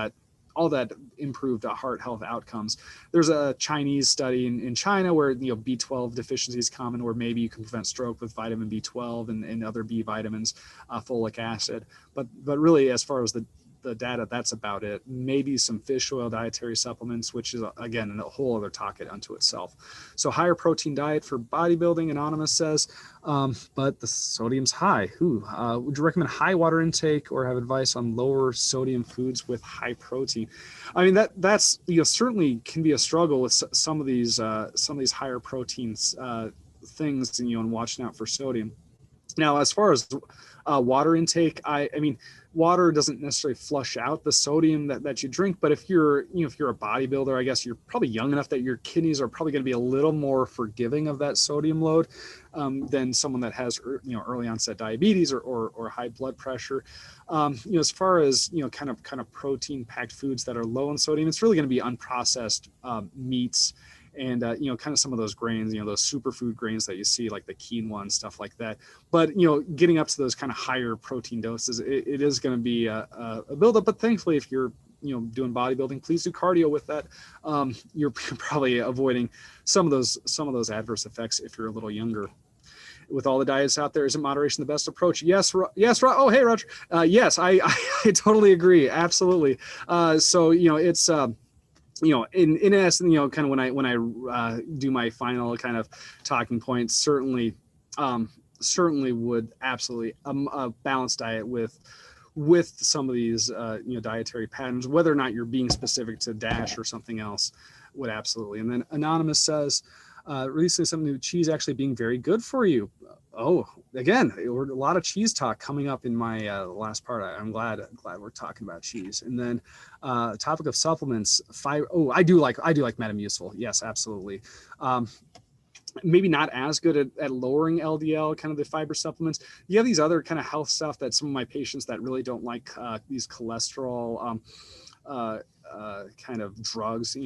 that improved heart health outcomes. There's a Chinese study in China where B12 deficiency is common, where maybe you can prevent stroke with vitamin B12 and other B vitamins, folic acid. But really, as far as the data, that's about it. Maybe some fish oil dietary supplements, which is again a whole other topic unto itself. So higher protein diet for bodybuilding, Anonymous says, but the sodium's high. Would you recommend high water intake or have advice on lower sodium foods with high protein? I mean, that's certainly can be a struggle with some of these higher proteins things, and watching out for sodium. Now, as far as water intake, I mean, water doesn't necessarily flush out the sodium that you drink, but if you're a bodybuilder, I guess you're probably young enough that your kidneys are probably going to be a little more forgiving of that sodium load than someone that has early onset diabetes or high blood pressure. As far as kind of protein packed foods that are low in sodium, it's really going to be unprocessed meats. And, kind of some of those grains, those superfood grains that you see, like the quinoa and stuff like that. But, getting up to those kind of higher protein doses, it is going to be a buildup. But thankfully, if you're, doing bodybuilding, please do cardio with that. You're probably avoiding some of those adverse effects if you're a little younger. With all the diets out there, isn't moderation the best approach? Yes. Oh, hey, Roger. Yes, I totally agree. Absolutely. So, it's, in essence, kind of when I do my final kind of talking points, certainly would absolutely a balanced diet with some of these dietary patterns, whether or not you're being specific to DASH or something else, would absolutely. And then Anonymous says, releasing some new cheese actually being very good for you. Oh, again, a lot of cheese talk coming up in my last part. I'm glad we're talking about cheese. And then topic of supplements. I do like Metamucil. Yes, absolutely. Maybe not as good at lowering LDL, kind of the fiber supplements. You have these other kind of health stuff that some of my patients that really don't like these cholesterol kind of drugs,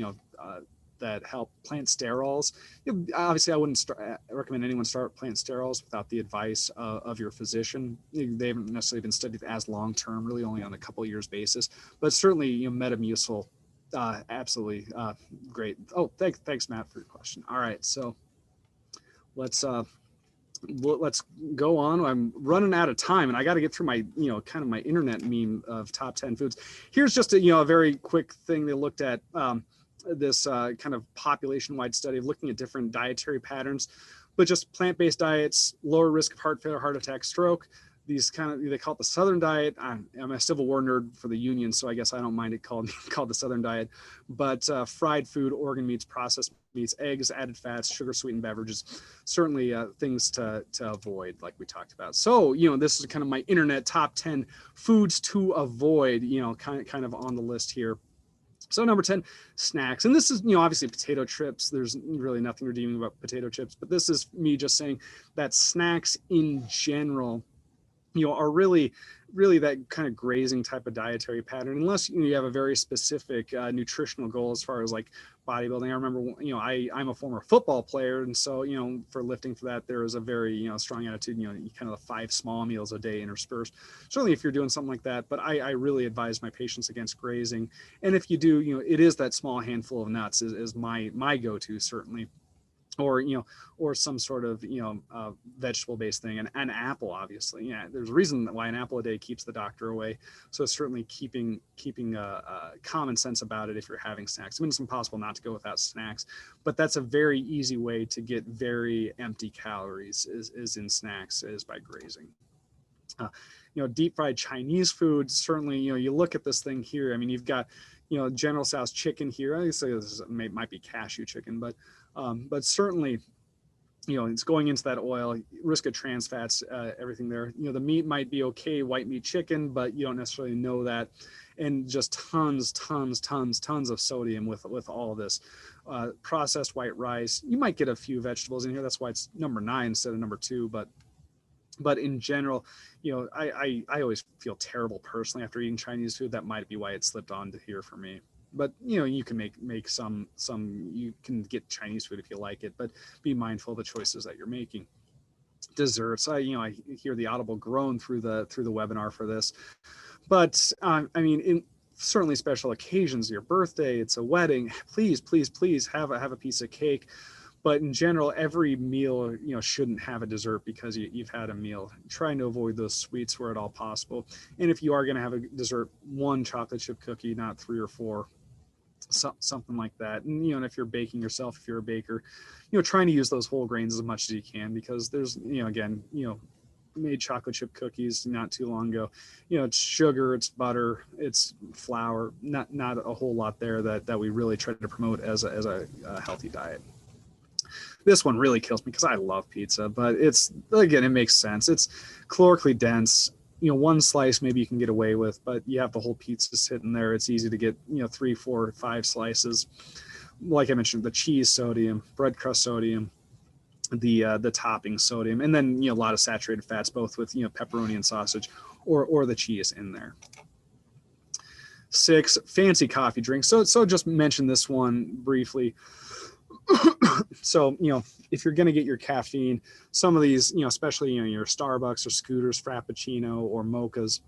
that help. Plant sterols. Obviously, I wouldn't recommend anyone start plant sterols without the advice of your physician. They haven't necessarily been studied as long-term, really only on a couple of years basis, but certainly, Metamucil, absolutely great. Oh, thanks, Matt, for your question. All right, so let's go on. I'm running out of time, and I got to get through my, kind of my internet meme of top 10 foods. Here's just a very quick thing they looked at. This kind of population-wide study of looking at different dietary patterns, but just plant-based diets, lower risk of heart failure, heart attack, stroke. These they call it the Southern diet. I'm a Civil War nerd for the Union, so I guess I don't mind it called the Southern diet. But fried food, organ meats, processed meats, eggs, added fats, sugar sweetened beverages, certainly things to avoid, like we talked about. So this is kind of my internet top 10 foods to avoid. Kind of on the list here. So number 10, snacks. And this is, obviously potato chips. There's really nothing redeeming about potato chips, but this is me just saying that snacks in general, are really that kind of grazing type of dietary pattern, unless you have a very specific nutritional goal as far as like bodybuilding. I remember, I'm a former football player, and so for lifting for that, there was a very strong attitude. Kind of the 5 small meals a day interspersed. Certainly, if you're doing something like that, but I really advise my patients against grazing. And if you do, it is that small handful of nuts is my go-to, certainly. Or some sort of vegetable based thing, and an apple, obviously. There's a reason why an apple a day keeps the doctor away. So certainly keeping common sense about it if you're having snacks. I mean, it's impossible not to go without snacks, but that's a very easy way to get very empty calories is in snacks, is by grazing. Deep fried Chinese food, certainly, you look at this thing here. I mean, you've got General Tso's chicken here. I say this might be cashew chicken, but certainly, it's going into that oil, risk of trans fats, everything there. The meat might be okay, white meat chicken, but you don't necessarily know that. And just tons of sodium with all of this. Processed white rice. You might get a few vegetables in here. That's why it's number 9 instead of number 2. But in general, I always feel terrible personally after eating Chinese food. That might be why it slipped onto here for me. But you can make some you can get Chinese food if you like it, but be mindful of the choices that you're making. Desserts, I hear the audible groan through the webinar for this, but I mean, in certainly special occasions, your birthday, it's a wedding, please have a piece of cake. But in general, every meal, shouldn't have a dessert because you've had a meal. Trying to avoid those sweets where at all possible. And if you are going to have a dessert, 1 chocolate chip cookie, not 3 or 4. Something like that. And and if you're baking yourself, if you're a baker, trying to use those whole grains as much as you can, because there's made chocolate chip cookies not too long ago. It's sugar, it's butter, it's flour, not a whole lot there that we really try to promote as a healthy diet. This one really kills me because I love pizza, but it makes sense. It's calorically dense. 1 slice maybe you can get away with, but you have the whole pizza sitting there. It's easy to get 3, 4, 5 slices. Like I mentioned, the cheese sodium, bread crust sodium, the topping sodium, and then a lot of saturated fats, both with pepperoni and sausage, or the cheese in there. 6, fancy coffee drinks. So just mention this one briefly. So, if you're going to get your caffeine, some of these, especially, your Starbucks or Scooters, Frappuccino or mochas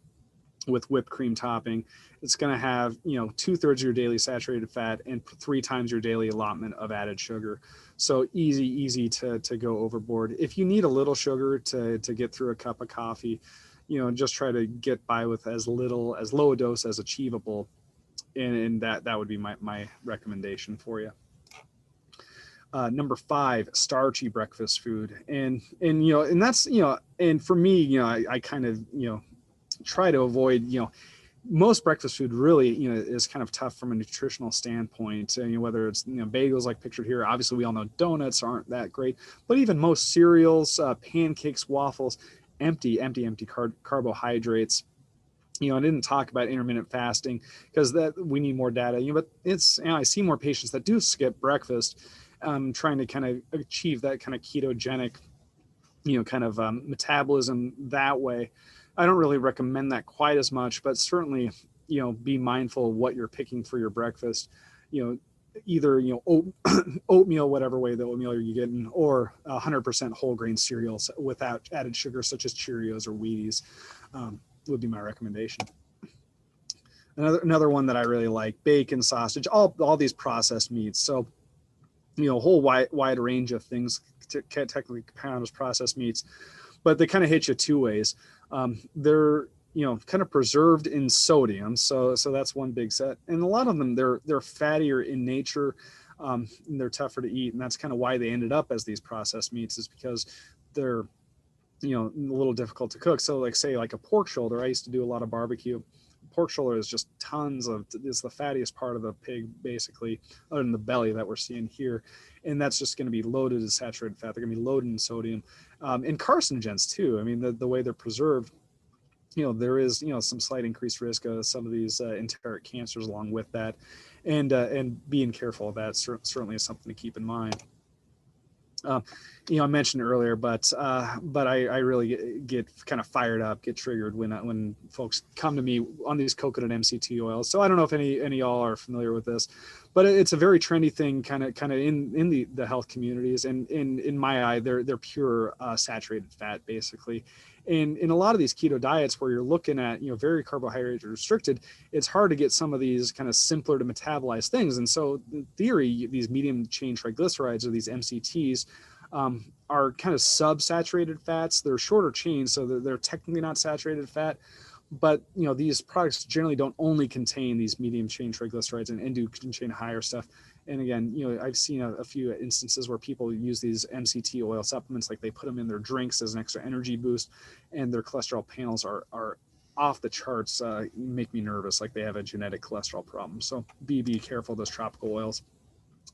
with whipped cream topping, it's going to have, 2/3 of your daily saturated fat and 3 times your daily allotment of added sugar. So easy to go overboard. If you need a little sugar to get through a cup of coffee, just try to get by with as low a dose as achievable. and that would be my recommendation for you. Number 5, starchy breakfast food. And that's, and for me, I kind of, try to avoid, most breakfast food really, is kind of tough from a nutritional standpoint. And whether it's, bagels like pictured here, obviously we all know donuts aren't that great, but even most cereals, pancakes, waffles, empty carbohydrates. I didn't talk about intermittent fasting because that we need more data, but it's, I see more patients that do skip breakfast, trying to kind of achieve that kind of ketogenic, kind of metabolism that way. I don't really recommend that quite as much, but certainly, be mindful of what you're picking for your breakfast, either, oatmeal, whatever way the oatmeal you're getting, or 100% whole grain cereals without added sugar, such as Cheerios or Wheaties, would be my recommendation. Another one that I really like, bacon, sausage, all these processed meats. So, a whole wide range of things technically count as processed meats, but they kind of hit you two ways. They're, kind of preserved in sodium. So that's one big set. And a lot of them, they're fattier in nature. And they're tougher to eat. And that's kind of why they ended up as these processed meats, is because they're, a little difficult to cook. So say a pork shoulder, I used to do a lot of barbecue. Pork shoulder is just it's the fattiest part of the pig, basically, other than the belly that we're seeing here. And that's just going to be loaded in saturated fat. They're going to be loaded in sodium, and carcinogens too. I mean, the way they're preserved, there is, some slight increased risk of some of these enteric cancers along with that. And being careful of that certainly is something to keep in mind. I mentioned earlier, but I really get kind of fired up, get triggered when folks come to me on these coconut MCT oils. So I don't know if any of y'all are familiar with this, but it's a very trendy thing, kind of in the health communities. And in my eye, they're pure saturated fat, basically. And in a lot of these keto diets where you're looking at, very carbohydrate restricted, it's hard to get some of these kind of simpler to metabolize things. And so in theory, these medium chain triglycerides, or these MCTs, are kind of subsaturated fats. They're shorter chains, so they're technically not saturated fat. But, these products generally don't only contain these medium chain triglycerides and do contain higher stuff. And again, I've seen a few instances where people use these MCT oil supplements, like they put them in their drinks as an extra energy boost, and their cholesterol panels are off the charts, make me nervous, like they have a genetic cholesterol problem. So be careful of those tropical oils.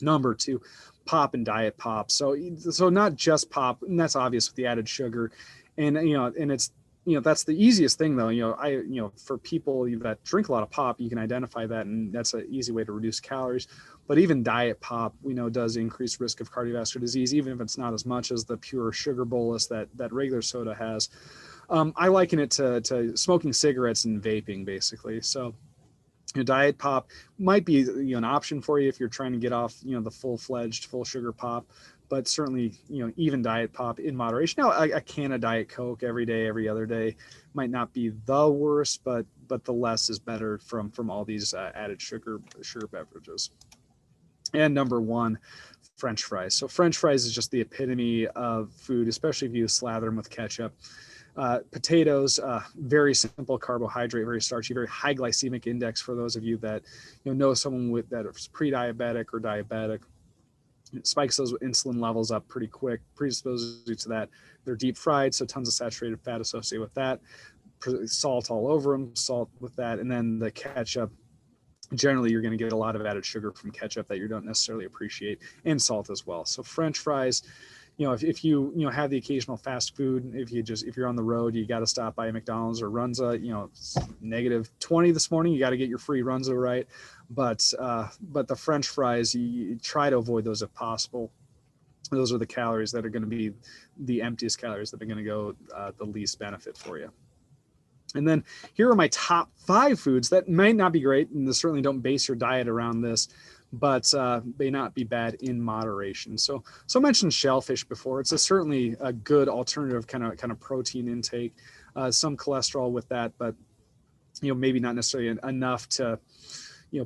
Number 2, pop and diet pop. So not just pop, and that's obvious with the added sugar. And, and it's, that's the easiest thing though. For people that drink a lot of pop, you can identify that, and that's an easy way to reduce calories. But even diet pop, we know, does increase risk of cardiovascular disease, even if it's not as much as the pure sugar bolus that regular soda has. I liken it to smoking cigarettes and vaping, basically. So diet pop might be an option for you if you're trying to get off the full-fledged full sugar pop, but certainly even diet pop in moderation. Now a can of Diet Coke every day, every other day might not be the worst, but the less is better from all these added sugar beverages. And number 1, French fries. So French fries is just the epitome of food, especially if you slather them with ketchup. Potatoes, very simple carbohydrate, very starchy, very high glycemic index for those of you that know someone that is pre-diabetic or diabetic. It spikes those insulin levels up pretty quick, predisposes you to that. They're deep fried, so tons of saturated fat associated with that. Salt all over them, salt with that, and then the ketchup. Generally, you're going to get a lot of added sugar from ketchup that you don't necessarily appreciate, and salt as well. So French fries, if you have the occasional fast food, if you're on the road, you got to stop by a McDonald's or Runza. It's -20 this morning, you got to get your free Runza, right? But the French fries, you try to avoid those if possible. Those are the calories that are going to be the emptiest calories that are going to go the least benefit for you. And then here are my top 5 foods that might not be great, and certainly don't base your diet around this, but may not be bad in moderation. So I mentioned shellfish before. It's certainly a good alternative kind of protein intake. Some cholesterol with that, but maybe not necessarily enough to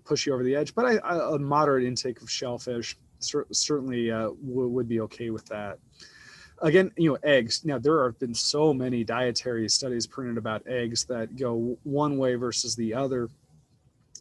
push you over the edge. But a moderate intake of shellfish certainly would be okay with that. Again, eggs. Now, there have been so many dietary studies printed about eggs that go one way versus the other.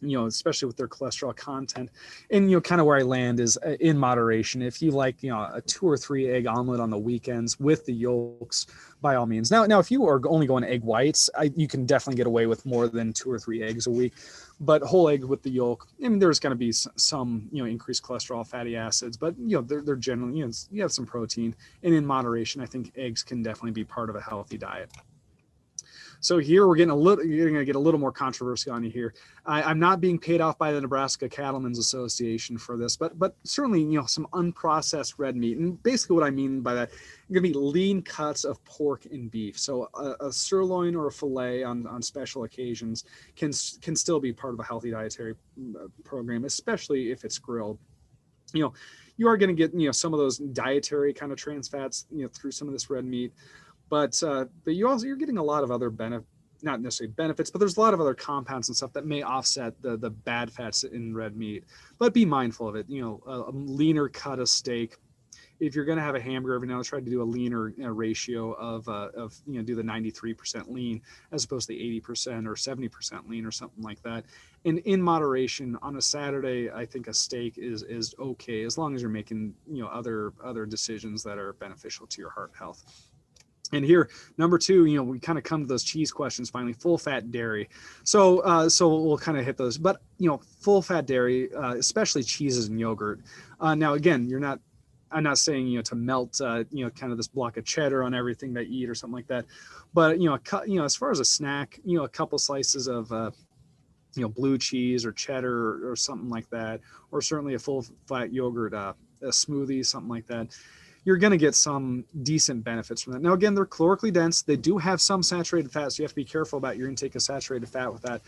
especially with their cholesterol content. And, kind of where I land is in moderation. If you like, a 2 or 3 egg omelet on the weekends with the yolks, by all means. Now, if you are only going egg whites, you can definitely get away with more than 2 or 3 eggs a week. But whole egg with the yolk, I mean, there's going to be some, increased cholesterol, fatty acids, but, they're generally, you have some protein. And in moderation, I think eggs can definitely be part of a healthy diet. So here you're going to get a little more controversy on you here. I'm not being paid off by the Nebraska Cattlemen's Association for this, but certainly, some unprocessed red meat. And basically what I mean by that, going to be lean cuts of pork and beef. So a sirloin or a filet on special occasions can still be part of a healthy dietary program, especially if it's grilled. You are going to get, some of those dietary kind of trans fats, through some of this red meat. But you're getting a lot of other not necessarily benefits, but there's a lot of other compounds and stuff that may offset the bad fats in red meat. But be mindful of it. A leaner cut of steak. If you're going to have a hamburger every now and then, try to do a leaner ratio of do the 93% lean as opposed to the 80% or 70% lean or something like that. And in moderation on a Saturday, I think a steak is okay as long as you're making other decisions that are beneficial to your heart health. And here, number 2, we kind of come to those cheese questions finally. Full fat dairy. So we'll kind of hit those. But full fat dairy, especially cheeses and yogurt. Now again, I'm not saying to melt kind of this block of cheddar on everything that you eat or something like that. But as far as a snack, a couple slices of blue cheese or cheddar or something like that, or certainly a full fat yogurt, a smoothie, something like that. You're going to get some decent benefits from that. Now, again, they're calorically dense. They do have some saturated fat, so you have to be careful about your intake of saturated fat with that.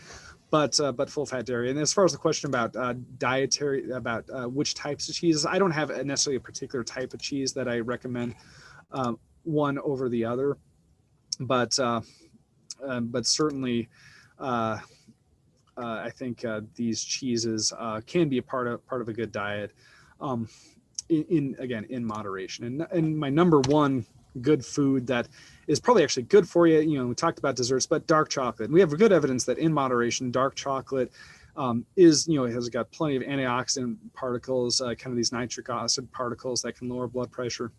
But full fat dairy. And as far as the question about dietary, about which types of cheeses, I don't have necessarily a particular type of cheese that I recommend one over the other. But certainly, I think these cheeses can be a part of a good diet. In moderation. And my number one good food that is probably actually good for you, we talked about desserts, but dark chocolate. And we have good evidence that in moderation, dark chocolate has got plenty of antioxidant particles, kind of these nitric acid particles that can lower blood pressure.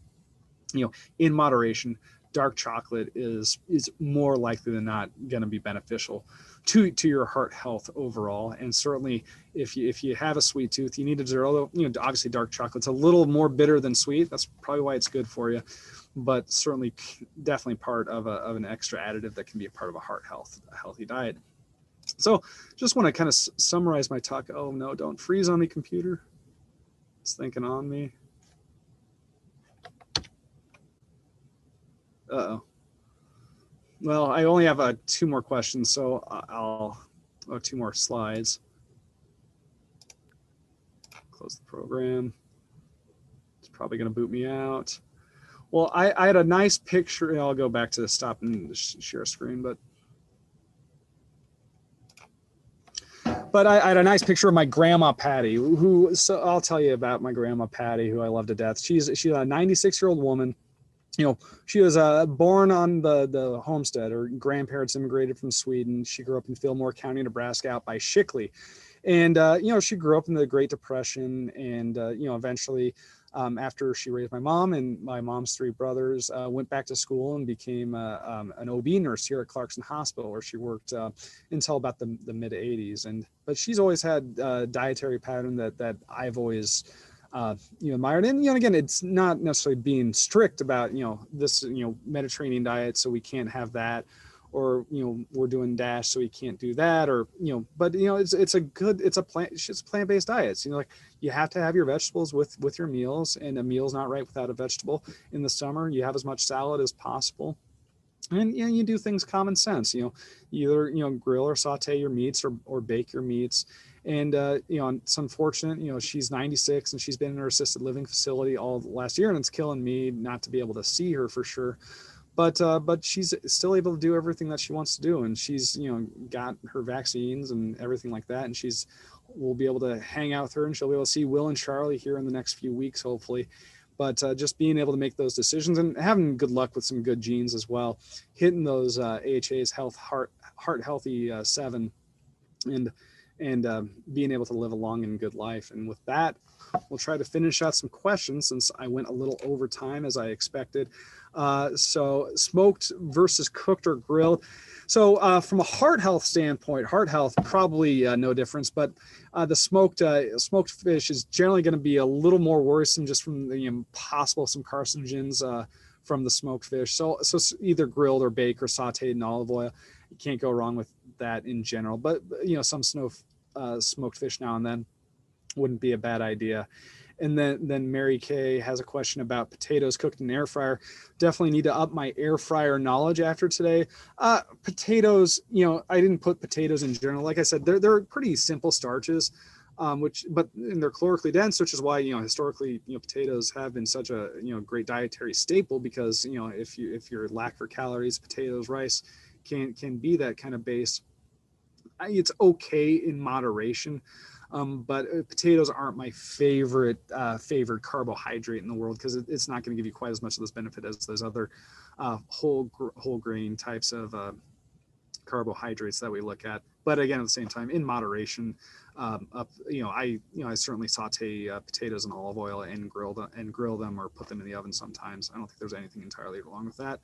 In moderation, dark chocolate is more likely than not going to be beneficial to your heart health overall. And certainly if you have a sweet tooth, you need a dessert, although obviously dark chocolate's a little more bitter than sweet. That's probably why it's good for you, but certainly definitely part of an extra additive that can be a part of a healthy diet. So just want to kind of summarize my talk. Oh no, don't freeze on me, computer. It's thinking on me. Uh-oh. Well, I only have 2 more questions, so I'll 2 more slides. Close the program. It's probably going to boot me out. Well, I had a nice picture. I'll go back to the stop and share screen, but I had a nice picture of my grandma Patty, so I'll tell you about my grandma Patty, who I love to death. She's a 96-year-old woman. She was born on the homestead. Her grandparents immigrated from Sweden. She grew up in Fillmore County, Nebraska, out by Shickley. And, she grew up in the Great Depression. And, eventually, after she raised my mom and my mom's 3 brothers, went back to school and became an OB nurse here at Clarkson Hospital, where she worked until about the mid 80s. But she's always had a dietary pattern that I've always admired. And again, it's not necessarily being strict about this Mediterranean diet, so we can't have that, or we're doing DASH, so we can't do that, or but it's a plant-based diet. So, like, you have to have your vegetables with your meals, and a meal's not right without a vegetable. In the summer, you have as much salad as possible. And you do things common sense. Either grill or saute your meats or bake your meats. And it's unfortunate. She's 96 and she's been in her assisted living facility all last year, and it's killing me not to be able to see her for sure. But she's still able to do everything that she wants to do, and she's got her vaccines and everything like that, and we'll be able to hang out with her, and she'll be able to see Will and Charlie here in the next few weeks, hopefully. But just being able to make those decisions and having good luck with some good genes as well, hitting those AHA's heart healthy 7, and being able to live a long and good life. And with that, we'll try to finish out some questions since I went a little over time as I expected. So smoked versus cooked or grilled. So from a heart health standpoint, heart health, probably no difference, but the smoked fish is generally going to be a little more worrisome just from the possible some carcinogens from the smoked fish. So either grilled or baked or sauteed in olive oil. You can't go wrong with that in general, but some smoked fish now and then wouldn't be a bad idea. And then Mary Kay has a question about potatoes cooked in air fryer. Definitely need to up my air fryer knowledge after today. Potatoes, I didn't put potatoes in general. Like I said, they're pretty simple starches, and they're calorically dense, which is why historically potatoes have been such a great dietary staple, because if you're lack for calories, potatoes, rice can be that kind of base. It's okay in moderation. But potatoes aren't my favorite carbohydrate in the world, because it's not going to give you quite as much of this benefit as those other whole grain types of carbohydrates that we look at. But again, at the same time, in moderation. I certainly saute potatoes in olive oil and grill them or put them in the oven sometimes. I don't think there's anything entirely wrong with that.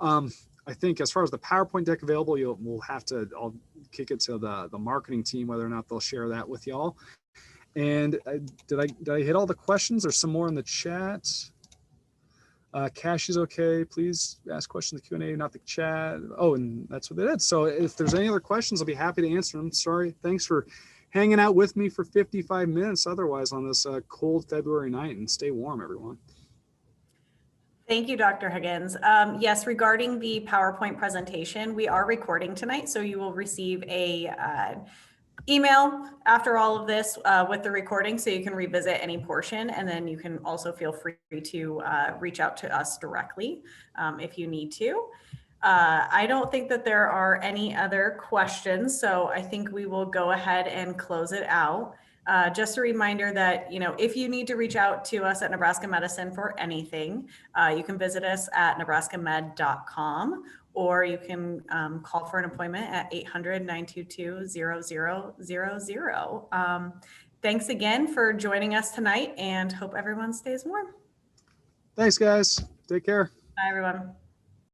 I think as far as the PowerPoint deck available, I'll kick it to the marketing team, whether or not they'll share that with y'all. And did I hit all the questions? There's some more in the chat. Cashews, okay, please ask questions in the Q&A, not the chat. Oh, and that's what it is. So if there's any other questions, I'll be happy to answer them. Sorry, thanks for hanging out with me for 55 minutes otherwise on this cold February night, and stay warm, everyone. Thank you, Dr. Higgins. Yes, regarding the PowerPoint presentation, we are recording tonight, so you will receive a email after all of this with the recording, so you can revisit any portion, and then you can also feel free to reach out to us directly if you need to. I don't think that there are any other questions, so I think we will go ahead and close it out. Just a reminder that, if you need to reach out to us at Nebraska Medicine for anything, you can visit us at nebraskamed.com, or you can call for an appointment at 800-922-0000. Thanks again for joining us tonight, and hope everyone stays warm. Thanks, guys. Take care. Bye, everyone.